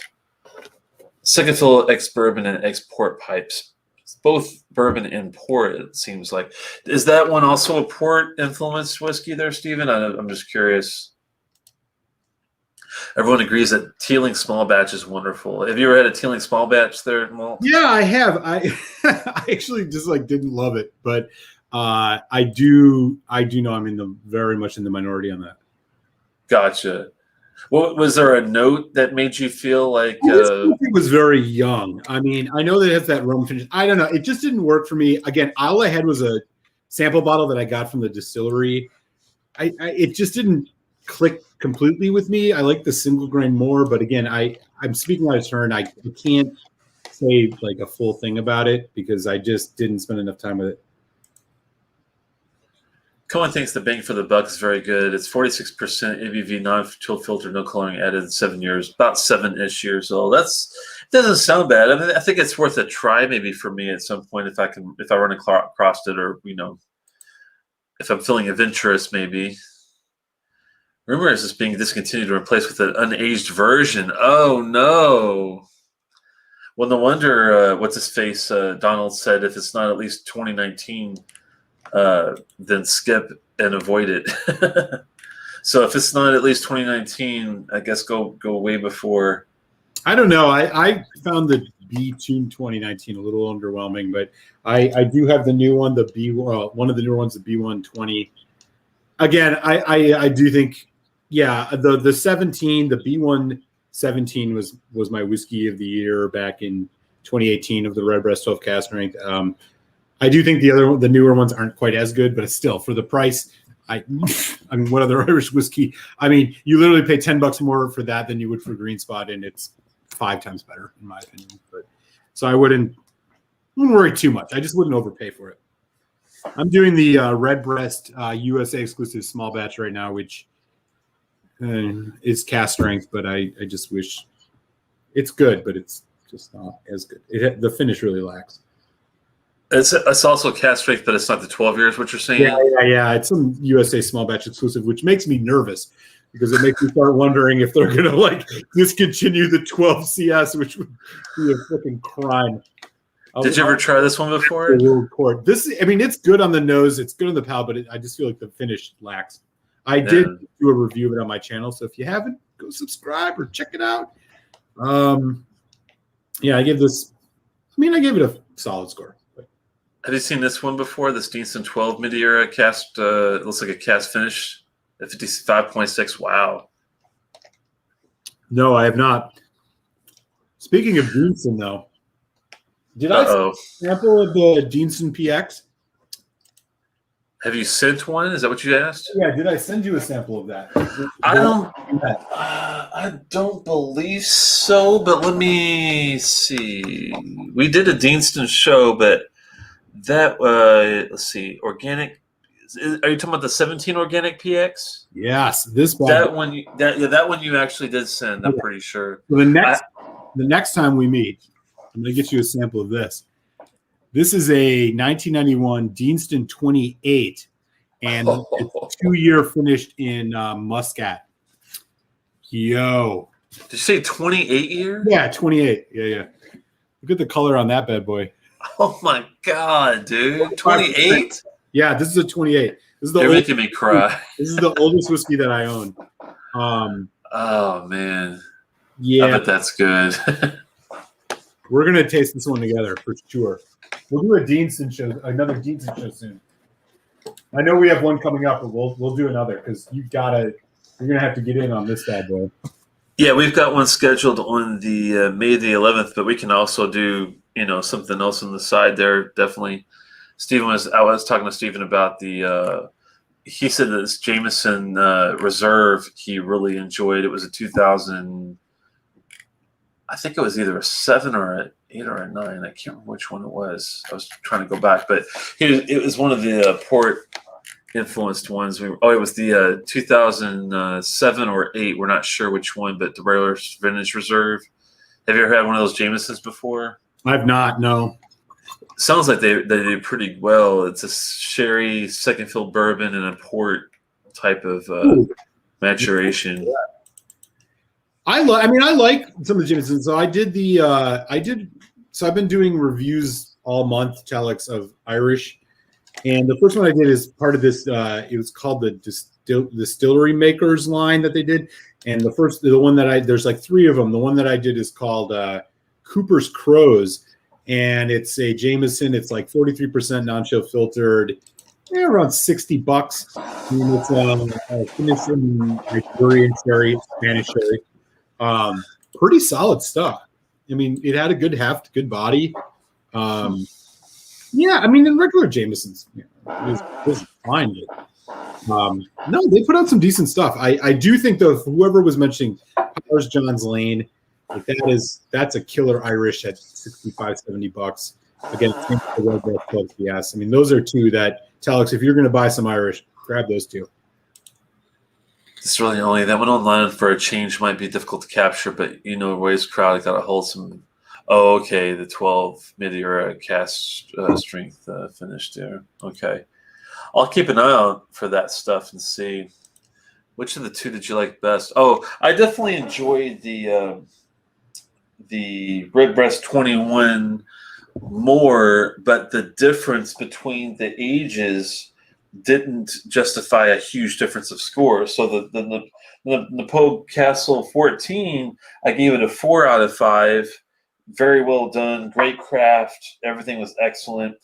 second fill ex bourbon and ex port pipes. It's both bourbon and port, it seems like. Is that one also a port influenced whiskey there, Stephen? I'm just curious. Everyone agrees that Teeling small batch is wonderful. Have you ever had a Teeling small batch there, Malt? Yeah, I have. I actually just like didn't love it, but I do know I'm very much in the minority on that. Gotcha. Well, was there a note that made you feel like it was very young? I mean, I know that it has that rum finish. I don't know. It just didn't work for me. Again, all I had was a sample bottle that I got from the distillery. It just didn't click completely with me. I like the single grain more, but again, I'm speaking out of turn. I can't say like a full thing about it because I just didn't spend enough time with it. Cohen thinks the bang for the buck is very good. It's 46% ABV, non-chill filter, no coloring added, 7 years, about 7-ish years old. It doesn't sound bad. I mean, I think it's worth a try maybe for me at some point if I run across it, or if I'm feeling adventurous maybe. Rumor is it's being discontinued and replaced with an unaged version. Oh no. Well, no wonder what's his face Donald said if it's not at least 2019. Then skip and avoid it. So if it's not at least 2019, I guess go way before. I don't know. I found the B-Tune 2019 a little underwhelming, but I do have the new one, one of the newer ones, the B120. Again, I do think, yeah, the 17, the B117 was my whiskey of the year back in 2018 of the Redbreast 12 cask strength. I do think the newer ones aren't quite as good, but it's still for the price. I mean, what other Irish whiskey? I mean, you literally pay $10 more for that than you would for Green Spot, and it's 5 times better in my opinion. But so I wouldn't worry too much. I just wouldn't overpay for it. I'm doing the Redbreast USA exclusive small batch right now, which is cask strength, but I just wish it's good, but it's just not as good. The finish really lacks. It's also cask strength, but it's not the 12 years. What you're saying? Yeah. It's some USA small batch exclusive, which makes me nervous because it makes me start wondering if they're gonna like discontinue the 12 CS, which would be a freaking crime. Did you ever try this one before? I mean, it's good on the nose, it's good on the palate, but I just feel like the finish lacks. I did do a review of it on my channel, so if you haven't, go subscribe or check it out. Yeah, I gave it a solid score. Have you seen this one before? This Deanston 12 mid-era cast. It looks like a cast finish at 55.6. Wow. No, I have not. Speaking of Deanston, though, did I see a sample of the Deanston PX? Have you sent one? Is that what you asked? Yeah, did I send you a sample of that? I don't believe so, but let me see. We did a Deanston show, but that let's see, organic. Are you talking about the 17 organic PX? Yes, that one you actually did send. I'm pretty sure. So the next time we meet, I'm going to get you a sample of this. This is a 1991 Deanston 28, and it's 2-year finished in Muscat. Yo, did you say 28 year? Yeah, 28. Yeah. Look at the color on that bad boy. Oh my god, dude! 28? Yeah, this is a 28. You're making me cry. This is the oldest whiskey that I own. Oh man. Yeah, I bet that's good. We're gonna taste this one together for sure. We'll do another Deanston show soon. I know we have one coming up, but we'll do another because you're gonna have to get in on this bad boy. Yeah, we've got one scheduled on the May the 11th, but we can also do something else on the side there. Definitely. I was talking to Stephen about he said that this Jameson Reserve he really enjoyed. It was a 2000, I think it was either a 7 or an 8 or a 9. I can't remember which one it was. I was trying to go back, but it was one of the port influenced ones. It was the 2007 or 8. We're not sure which one, but the regular vintage reserve. Have you ever had one of those Jamesons before? I've not. No. Sounds like they do pretty well. It's a sherry, second fill bourbon, and a port type of maturation. Yeah. I like some of the Jamesons. So I've been doing reviews all month, Telex, of Irish. And the first one I did is part of this. It was called the Distillery Makers line that they did. And there's like 3 of them. The one that I did is called Cooper's Crows, and it's a Jameson. It's like 43% non-chill filtered, around $60. It's finished in like durian cherry, Spanish cherry. Pretty solid stuff. I mean, it had a good heft, good body. Yeah, I mean, in regular Jameson's, was fine. No, they put out some decent stuff. I do think though, whoever was mentioning Powers John's Lane, like that's a killer Irish at $65-$70. Again, same for the Redbreast Club PS. I mean, those are 2 that Telex, if you're going to buy some Irish, grab those 2. It's really only that one online for a change might be difficult to capture, but Roy's crowd got to hold some. Oh, okay, the 12 Madeira cast strength finish there. Okay. I'll keep an eye out for that stuff and see which of the 2 did you like best. Oh, I definitely enjoyed the Redbreast 21 more, but the difference between the ages didn't justify a huge difference of score. So the Knappouge Castle 14, I gave it a 4 out of 5. Very well done, great craft, everything was excellent.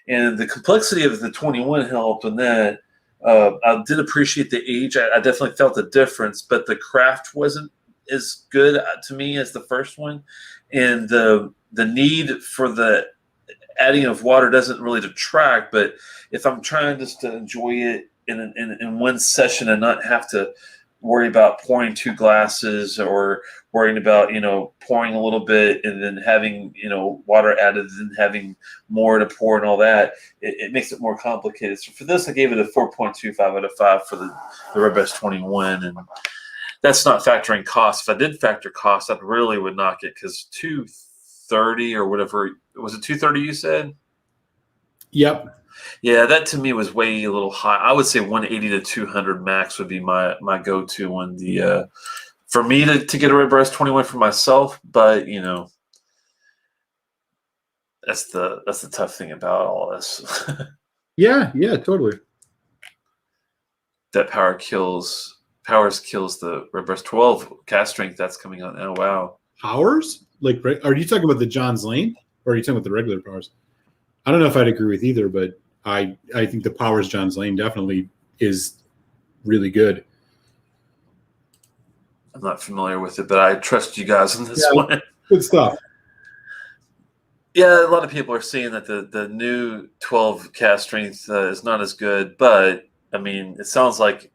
And the complexity of the 21 helped in that. I did appreciate the age. I definitely felt the difference, but the craft wasn't as good to me as the first one. And the need for the adding of water doesn't really detract, but if I'm trying just to enjoy it in one session and not have to worry about pouring 2 glasses or worrying about, pouring a little bit and then having, water added and having more to pour and all that, it makes it more complicated. So for this, I gave it a 4.25 out of 5 for the Redbreast 21. And that's not factoring cost. If I did factor cost, I really would knock it because $230 or whatever. Was it $230 you said? Yep. Yeah, that to me was way a little high. I would say 180 to 200 max would be my go-to one. For me to get a Redbreast 21 for myself, but that's the tough thing about all this. Yeah, totally. That Powers kills the Redbreast 12 cast strength that's coming out now. Wow. Powers? Like, are you talking about the John's Lane, or are you talking about the regular Powers? I don't know if I'd agree with either, but I think the Powers John's Lane definitely is really good. I'm not familiar with it, but I trust you guys on this one. Good stuff. Yeah, a lot of people are saying that the new 12 cast strength is not as good, but I mean, it sounds like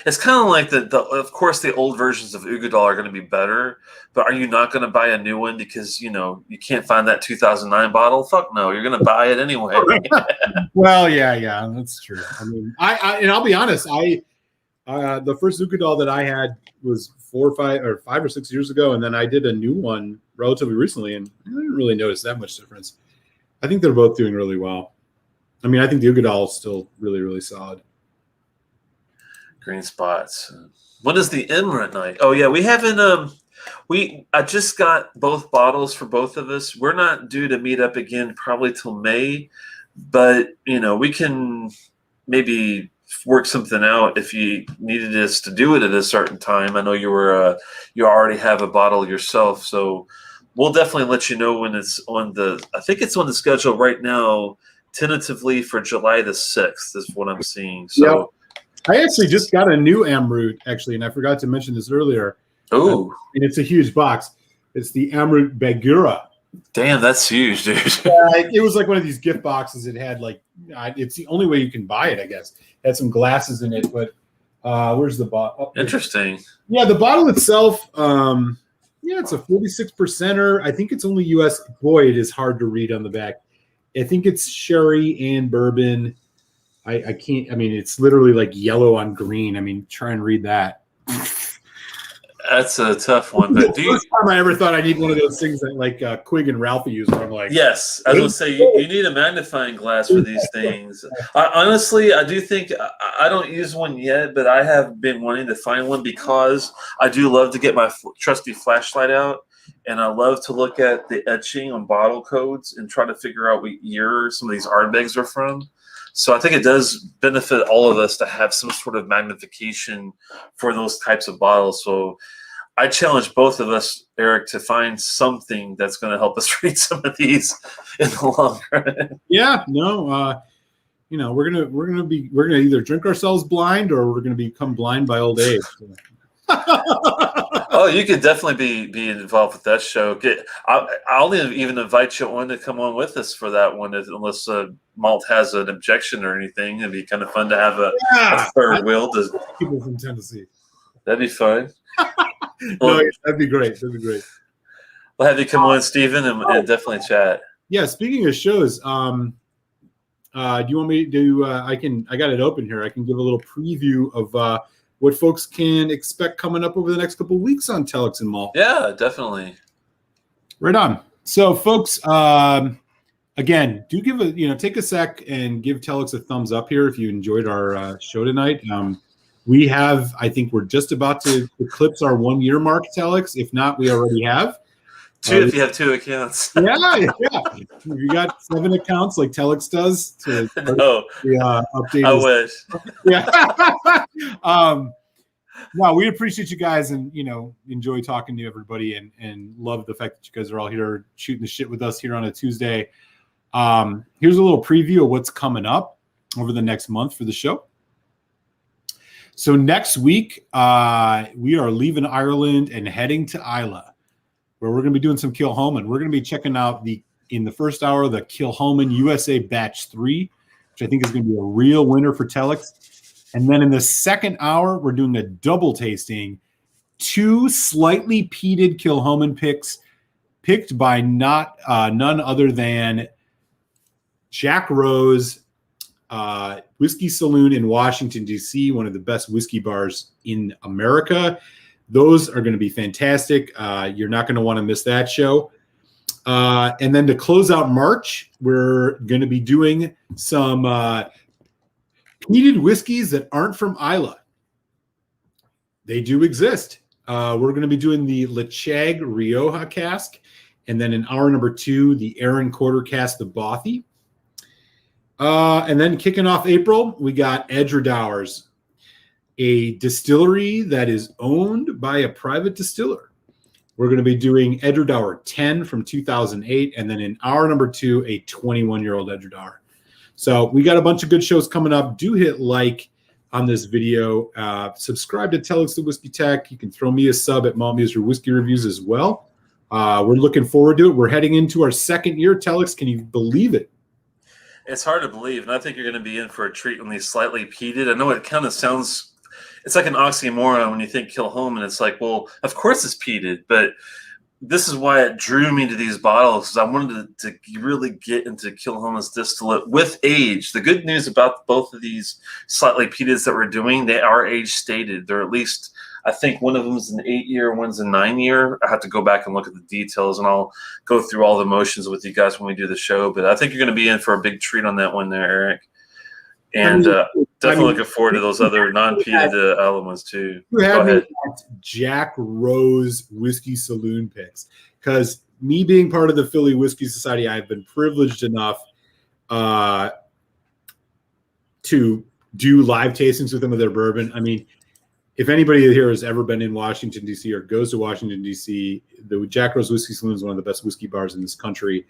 it's kind of like of course, the old versions of Ugadal are going to be better, but are you not going to buy a new one because, you can't find that 2009 bottle? Fuck no, you're going to buy it anyway. Well, yeah, that's true. I mean, and I'll be honest, the first Ugadal that I had was 5 or 6 years ago, and then I did a new one relatively recently, and I didn't really notice that much difference. I think they're both doing really well. I mean, I think the Ugadal is still really, really solid. Green spots. When is the Emirate night? Oh yeah, we haven't. I just got both bottles for both of us. We're not due to meet up again probably till May, but we can maybe work something out if you needed us to do it at a certain time. I know you already have a bottle yourself, so we'll definitely let you know when it's on I think it's on the schedule right now, tentatively for July the 6th is what I'm seeing. So. Yep. I actually just got a new Amroot, actually, and I forgot to mention this earlier. Oh. And it's a huge box. It's the Amroot Bagura. Damn, that's huge, dude. It was like one of these gift boxes. It had it's the only way you can buy it, I guess. It had some glasses in it, but where's the bottle? Oh, interesting. Yeah, the bottle itself, it's a 46%er. I think it's only U.S. Boy, it is hard to read on the back. I think it's sherry and bourbon. I can't. I mean, it's literally like yellow on green. I mean, try and read that. That's a tough one. But first time I ever thought I need one of those things that like Quig and Ralphie use. Where I'm like, yes, I was gonna say you need a magnifying glass for these things. Honestly, I do think I don't use one yet, but I have been wanting to find one because I do love to get my trusty flashlight out, and I love to look at the etching on bottle codes and try to figure out what year some of these Ardbegs are from. So I think it does benefit all of us to have some sort of magnification for those types of bottles. So I challenge both of us, Eric, to find something that's going to help us read some of these in the long run. Yeah, no, we're gonna either drink ourselves blind or we're gonna become blind by old age. Oh, you could definitely be involved with that show. I'll even invite you on to come on with us for that one, unless Malt has an objection or anything. It'd be kind of fun to have a third wheel. People from Tennessee. That'd be fun. No, that'd be great. That'd be great. We'll have you come on, Stephen, and definitely chat. Yeah. Speaking of shows, do you want me to do? I got it open here. I can give a little preview of what folks can expect coming up over the next couple of weeks on Telex and Malt. Yeah, definitely. Right on. So, folks, again, do take a sec and give Telex a thumbs up here if you enjoyed our show tonight. I think we're just about to eclipse our 1 year mark, Telex. If not, we already have. If you have 2 accounts. Yeah. You got 7 accounts like Telex does. Update. I wish. Yeah. No, we appreciate you guys and, enjoy talking to everybody and love the fact that you guys are all here shooting the shit with us here on a Tuesday. Here's a little preview of what's coming up over the next month for the show. So next week, we are leaving Ireland and heading to Islay, where we're going to be doing some Kilhoman. We're going to be checking out in the first hour, the Kilhoman USA Batch 3, which I think is going to be a real winner for Telex. And then in the second hour, we're doing a double tasting, 2 slightly peated Kilhoman picks, picked by none other than Jack Rose Whiskey Saloon in Washington, D.C., one of the best whiskey bars in America. Those are going to be fantastic. You're not going to want to miss that show. And then to close out March, we're going to be doing some peated whiskeys that aren't from Islay. They do exist. We're going to be doing the Lechag Rioja cask, and then in hour number 2, the Aaron Quarter cask, the Bothy. And then kicking off April, we got Edredowers, a distillery that is owned by a private distiller. We're going to be doing Edredower 10 from 2008, and then in hour number 2, a 21-year-old Edredower. So we got a bunch of good shows coming up. Do hit like on this video. Subscribe to Telex the Whiskey Tech. You can throw me a sub at Malt Muser Whiskey Reviews as well. We're looking forward to it. We're heading into our second year. Telex, can you believe it? It's hard to believe, and I think you're going to be in for a treat when these slightly peated. I know it kind of sounds, it's like an oxymoron when you think Kilhoman. It's like, well, of course it's peated, but this is why it drew me to these bottles, because I wanted to really get into Kilhoman's distillate with age. The good news about both of these slightly peateds that we're doing, they are age stated. They're at least, I think one of them is an 8-year, one's a 9-year. I have to go back and look at the details, and I'll go through all the motions with you guys when we do the show. But I think you're going to be in for a big treat on that one there, Eric. And definitely looking forward to those other non-peated elements too. You had me at Jack Rose Whiskey Saloon picks, because me being part of the Philly Whiskey Society, I've been privileged enough to do live tastings with them of their bourbon. I mean, if anybody here has ever been in Washington, D.C. or goes to Washington, D.C., the Jack Rose Whiskey Saloon is one of the best whiskey bars in this country,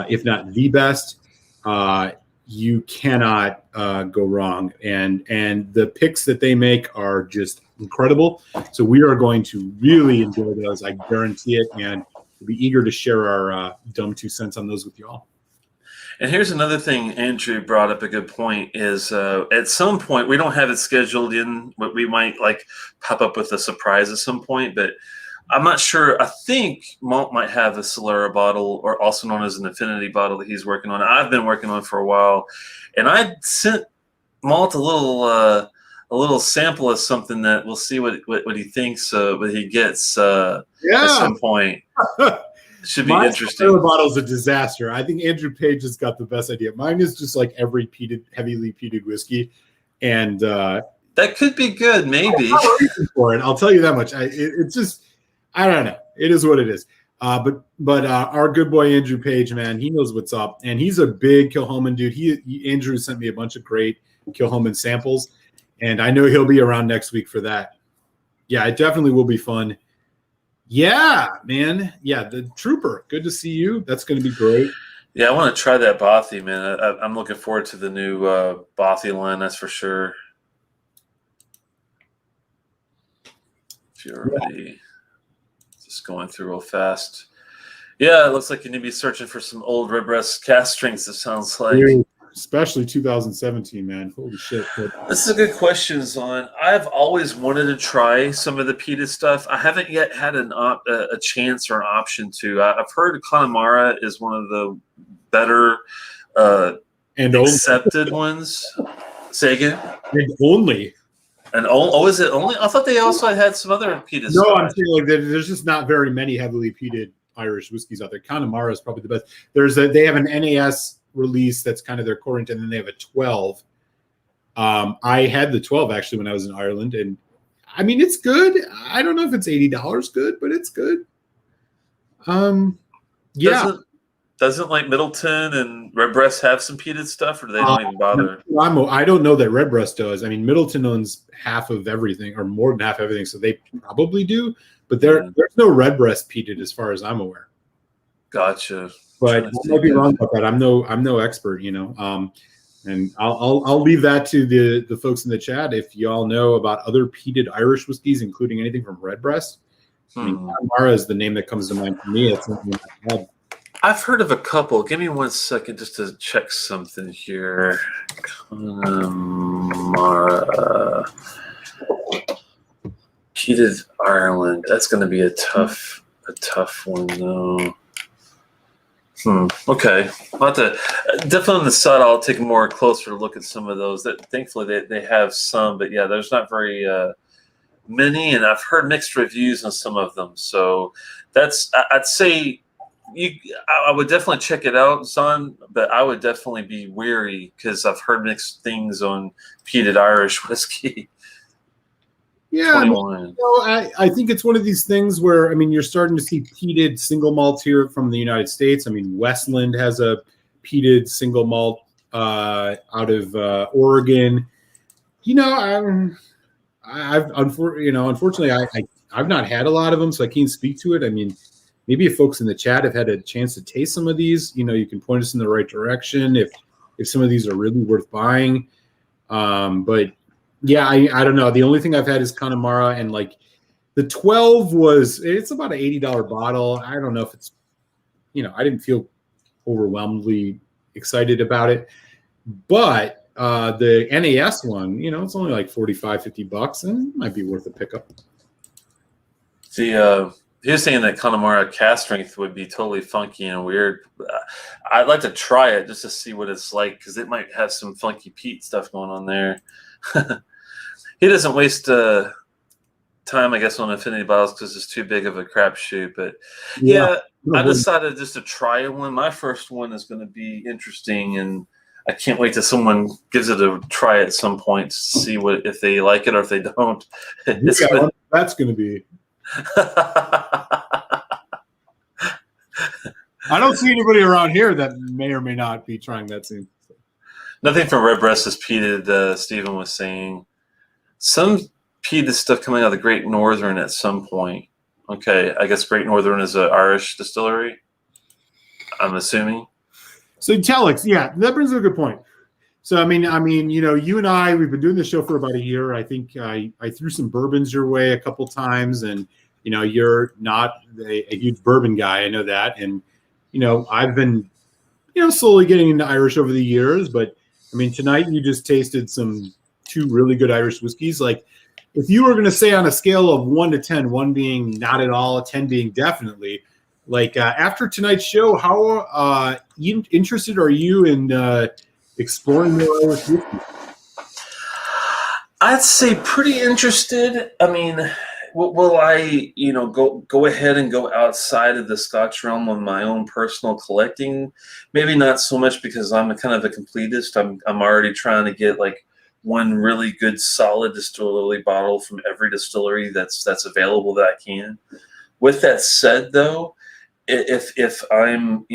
if not the best. You cannot go wrong. And the picks that they make are just incredible. So we are going to really enjoy those. I guarantee it. And we'll be eager to share our dumb 2 cents on those with y'all. And here's another thing Andrew brought up, a good point, is at some point, we don't have it scheduled in, but we might like pop up with a surprise at some point, but I'm not sure. I think Malt might have a Solera bottle, or also known as an Infinity bottle, that he's working on. I've been working on for a while, and I sent Malt a little sample of something that we'll see what he thinks, what he gets at some point. Should be interesting. My bottle's a disaster. I think Andrew Page has got the best idea. Mine is just like every heavily peated whiskey, and that could be good, maybe. For it, I'll tell you that much. It's just, I don't know. It is what it is. But our good boy Andrew Page, man, he knows what's up, and he's a big Kilhoman dude. Andrew sent me a bunch of great Kilhoman samples, and I know he'll be around next week for that. Yeah, it definitely will be fun. Yeah, man. Yeah, the Trooper. Good to see you. That's going to be great. Yeah, I want to try that Bothy, man. I'm looking forward to the new Bothy line, that's for sure. If you're ready, just going through real fast. Yeah, it looks like you need to be searching for some old Redbreast cast strings, it sounds like. Dude, especially 2017, man. Holy shit. This is a good question, Zon. I've always wanted to try some of the peated stuff. I haven't yet had a chance or an option to. I've heard Connemara is one of the better and accepted ones. Say again? And only. Is it only? I thought they also had some other peated stuff. No, I'm saying like there's just not very many heavily peated Irish whiskeys out there. Connemara is probably the best. They have an NAS release that's kind of their core, and then they have a 12. I had the 12 actually when I was in Ireland, and I mean it's good. I don't know if it's $80 good, but it's good. Yeah. Doesn't like Middleton and Redbreast have some peated stuff, or do they don't even bother? I don't know that Redbreast does. I mean, Middleton owns half of everything, or more than half of everything, so they probably do. But there's no Redbreast peated as far as I'm aware. Gotcha. But I might be wrong about that. I'm no expert, you know. And I'll leave that to the folks in the chat. If y'all know about other peated Irish whiskeys, including anything from Redbreast, I mean, Connemara is the name that comes to mind for me. It's something I've had. I've heard of a couple. Give me 1 second just to check something here. Connemara. Peated Ireland. That's going to be a tough one, though. Okay. I'll have to, definitely on the side, I'll take a more closer look at some of those. That thankfully they have some, but yeah, there's not very many, and I've heard mixed reviews on some of them. So I'd say I would definitely check it out, Zon, but I would definitely be wary because I've heard mixed things on peated Irish whiskey. Yeah, I think it's one of these things where, I mean, you're starting to see peated single malts here from the United States. I mean, Westland has a peated single malt out of Oregon. You know, unfortunately, I've not had a lot of them, so I can't speak to it. I mean, maybe if folks in the chat have had a chance to taste some of these, you know, you can point us in the right direction if some of these are really worth buying. But yeah, I don't know. The only thing I've had is Connemara, and like the 12 it's about an $80 bottle. I don't know if it's, you know, I didn't feel overwhelmingly excited about it, but the NAS one, you know, it's only like $45-$50 and it might be worth a pickup. He was saying that Connemara cast strength would be totally funky and weird. I'd like to try it just to see what it's like, because it might have some funky peat stuff going on there. He doesn't waste time, I guess, on affinity bottles because it's too big of a crapshoot. But yeah, I decided just to try one. My first one is going to be interesting, and I can't wait till someone gives it a try at some point to see if they like it or if they don't. That's going to be. I don't see anybody around here that may or may not be trying that soon. Nothing from Redbreast is peated, Stephen was saying. Some peated stuff coming out of the Great Northern at some point. Okay, I guess Great Northern is an Irish distillery, I'm assuming. So Telex, yeah, that brings up a good point. So I mean, you know, you and I, we've been doing this show for about a year. I think I threw some bourbons your way a couple times, and you know, you're not a huge bourbon guy. I know that, and you know, I've been, you know, slowly getting into Irish over the years. But I mean, tonight you just tasted two really good Irish whiskeys. Like, if you were going to say on a scale of 1 to 10, 1 being not at all, 10 being definitely, like after tonight's show, how interested are you in exploring more Irish whiskey? I'd say pretty interested. I mean, will I, you know, go ahead and go outside of the Scotch realm of my own personal collecting? Maybe not so much, because I'm kind of a completist. I'm already trying to get like one really good solid distillery bottle from every distillery that's available that I can. With that said, though, if I'm,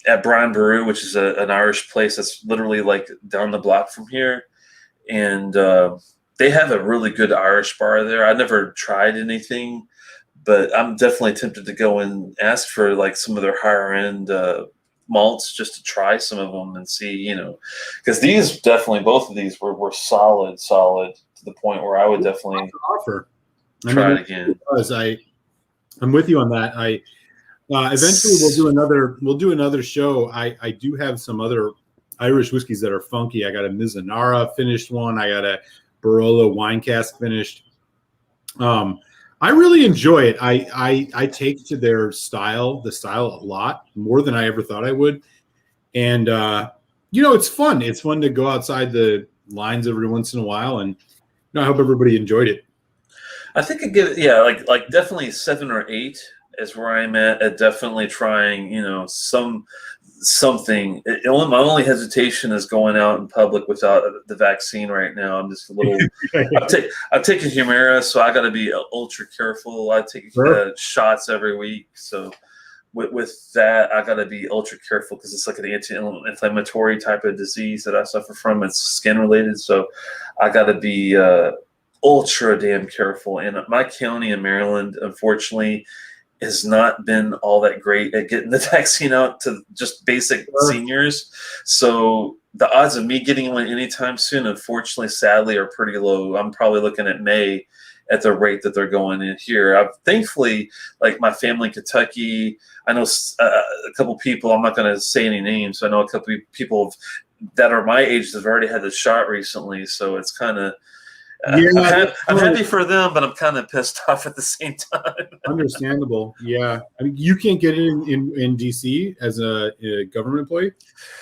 at Brian Baru, which is an Irish place that's literally like down the block from here, and they have a really good Irish bar there. I never tried anything, but I'm definitely tempted to go and ask for like some of their higher end malts just to try some of them and see, because these definitely, both of these were solid to the point where I would definitely offer. Try it again. Because I'm with you on that. Eventually we'll do another show. I do have some other Irish whiskeys that are funky. I got a Mizunara finished one. I got a Barolo wine cask finished. I really enjoy it. I take to their style, a lot more than I ever thought I would. And it's fun. It's fun to go outside the lines every once in a while. And I hope everybody enjoyed it. I think I give it, like definitely 7 or 8 is where I'm at definitely trying, something. My only hesitation is going out in public without the vaccine right now. I'm just a little. I've taken Humira, so I got to be ultra careful. I take shots every week, so with that, I got to be ultra careful because it's like an anti-inflammatory type of disease that I suffer from. It's skin related, so I got to be ultra damn careful. And my county in Maryland, unfortunately, has not been all that great at getting the vaccine out to just basic seniors. So the odds of me getting one anytime soon, unfortunately, sadly, are pretty low. I'm probably looking at May at the rate that they're going in here. I've thankfully, like my family in Kentucky, I know a couple people, I'm not going to say any names, so I know a couple people that are my age that have already had the shot recently. So it's kind of, I'm happy for them, but I'm kind of pissed off at the same time. Understandable. Yeah. I mean, you can't get it in DC as a government employee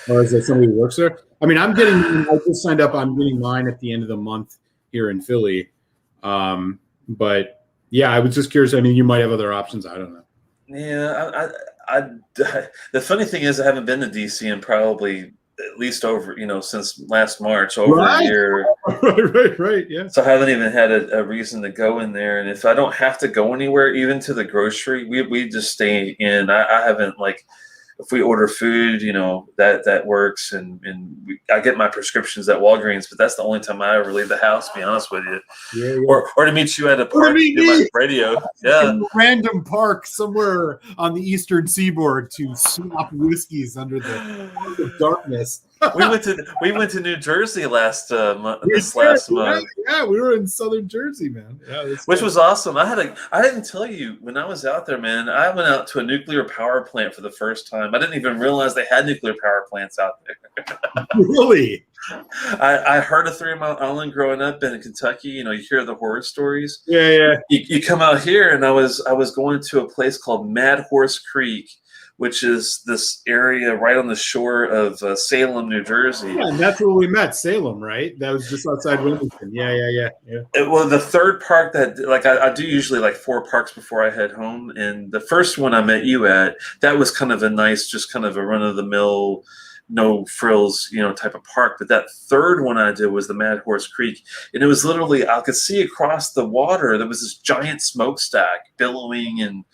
or as somebody who works there. I mean, I just signed up. I'm getting mine at the end of the month here in Philly. But yeah, I was just curious. I mean, you might have other options. I don't know. Yeah. The funny thing is I haven't been to DC in probably at least over, since last March, over a year. Right. Yeah. So I haven't even had a reason to go in there. And if I don't have to go anywhere, even to the grocery, we just stay in. I haven't, like, if we order food, that works. And I get my prescriptions at Walgreens, but that's the only time I ever leave the house, to be honest with you. Yeah. Or to meet you at a park, do my radio. Yeah. In a random park somewhere on the eastern seaboard to swap whiskeys under the darkness. we went to New Jersey last month. Yeah, we were in southern Jersey, man. Yeah, which was awesome. I didn't tell you when I was out there, man. I went out to a nuclear power plant for the first time. I didn't even realize they had nuclear power plants out there. Really? I heard of 3 Mile Island growing up in Kentucky. You hear the horror stories. Yeah. You come out here, and I was going to a place called Mad Horse Creek, which is this area right on the shore of Salem, New Jersey. Yeah, and that's where we met, Salem, right? That was just outside Wilmington. Yeah. Well, the third park that, like, I do usually like 4 parks before I head home, and the first one I met you at, that was kind of a nice, just kind of a run-of-the-mill, no frills, type of park. But that third one I did was the Mad Horse Creek, and it was literally, I could see across the water, there was this giant smokestack billowing and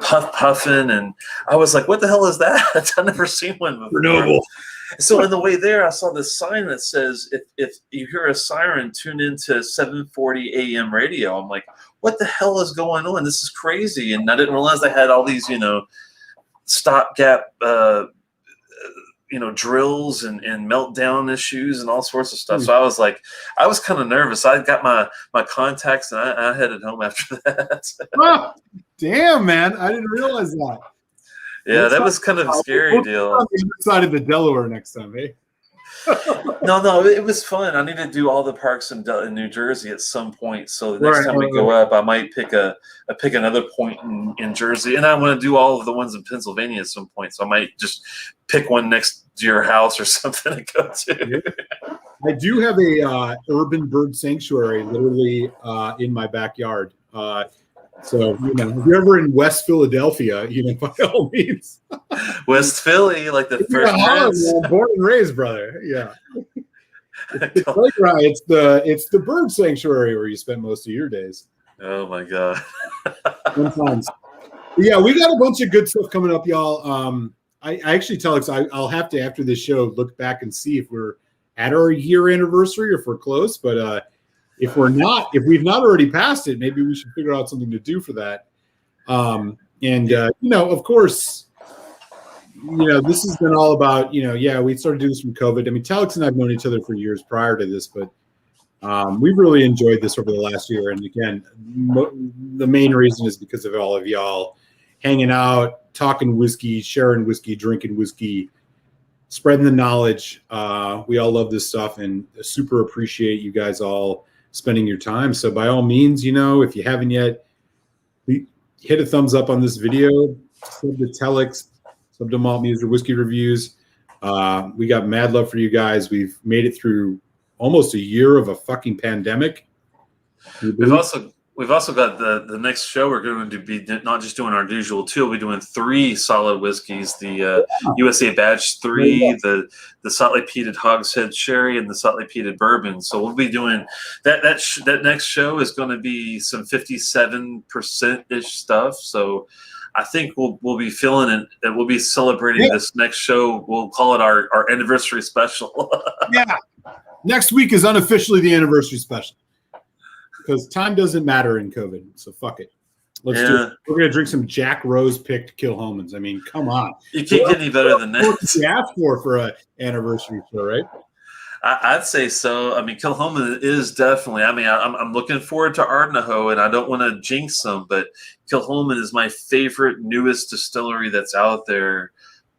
puffing, and I was like, what the hell is that? I've never seen one before. Noble. So on the way there, I saw this sign that says, if you hear a siren, tune into 7:40 a.m. radio. I'm like, what the hell is going on? This is crazy. And I didn't realize they had all these, stopgap drills and meltdown issues and all sorts of stuff. So I was kind of nervous. I got my contacts, and I headed home after that. Oh, damn, man. I didn't realize that. Yeah, that was kind of a scary deal. On the other side of the Delaware next time, eh? No, it was fun. I need to do all the parks in New Jersey at some point. So the next time we go up, I might pick another point in Jersey, and I want to do all of the ones in Pennsylvania at some point. So I might just pick one next to your house or something to go to. I do have a urban bird sanctuary literally in my backyard. So, if you're ever in West Philadelphia, by all means. West Philly, like the first Prince. Born and raised, brother. Yeah. It's the bird sanctuary where you spend most of your days. Oh my God. Sometimes. Yeah, we got a bunch of good stuff coming up, y'all. I actually, Telex, I'll have to, after this show, look back and see if we're at our year anniversary or if we're close. But if we're not, if we've not already passed it, maybe we should figure out something to do for that. Of course, this has been all about, we started doing this from COVID. I mean, Telex and I've known each other for years prior to this, but we've really enjoyed this over the last year. And again, the main reason is because of all of y'all hanging out, talking whiskey, sharing whiskey, drinking whiskey, spreading the knowledge. We all love this stuff and super appreciate you guys all spending your time. So by all means, if you haven't yet, hit a thumbs up on this video, sub to Telex, sub to Malt Muser Whiskey Reviews. We got mad love for you guys. We've made it through almost a year of a fucking pandemic. We've also got the next show. We're going to be not just doing our usual two. We'll be doing 3 solid whiskeys: the USA Badge 3, the Salt Lake Peated Hogshead Sherry, and the Salt Lake Peated Bourbon. So we'll be doing that. That next show is going to be some 57% ish stuff. So I think we'll be feeling it, and we'll be celebrating this next show. We'll call it our anniversary special. Yeah, next week is unofficially the anniversary special. Because time doesn't matter in COVID, so fuck it. Let's do it. We're gonna drink some Jack Rose picked Kilhoman's. I mean, come on. You can't get any better than that. What you asked for an anniversary show, right? I'd say so. I mean, Kilhoman is definitely. I mean, I'm looking forward to Ardnaho, and I don't want to jinx them, but Kilhoman is my favorite newest distillery that's out there,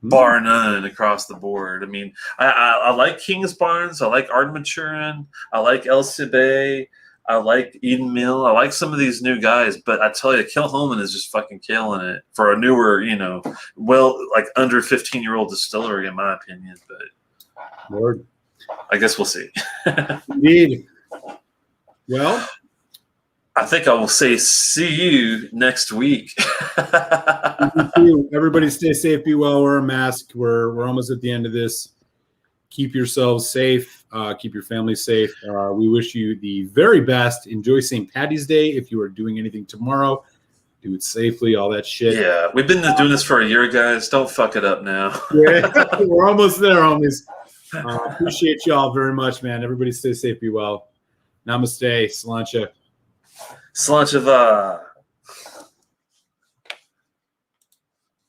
bar none, across the board. I mean, I like King's Barnes, I like Ardmaturin, I like El Cibé, I like Eden Mill. I like some of these new guys, but I tell you, Kilhoman is just fucking killing it for a newer, like under 15-year-old distillery, in my opinion. But Lord, I guess we'll see. Indeed. Well, I think I will say see you next week. Everybody stay safe, be well, wear a mask. We're almost at the end of this. Keep yourselves safe. Keep your family safe. We wish you the very best. Enjoy St. Paddy's Day. If you are doing anything tomorrow, do it safely, all that shit. Yeah, we've been doing this for a year, guys. Don't fuck it up now. Yeah, we're almost there, homies. Appreciate y'all very much, man. Everybody stay safe, be well. Namaste. Sláinte. Sláinte.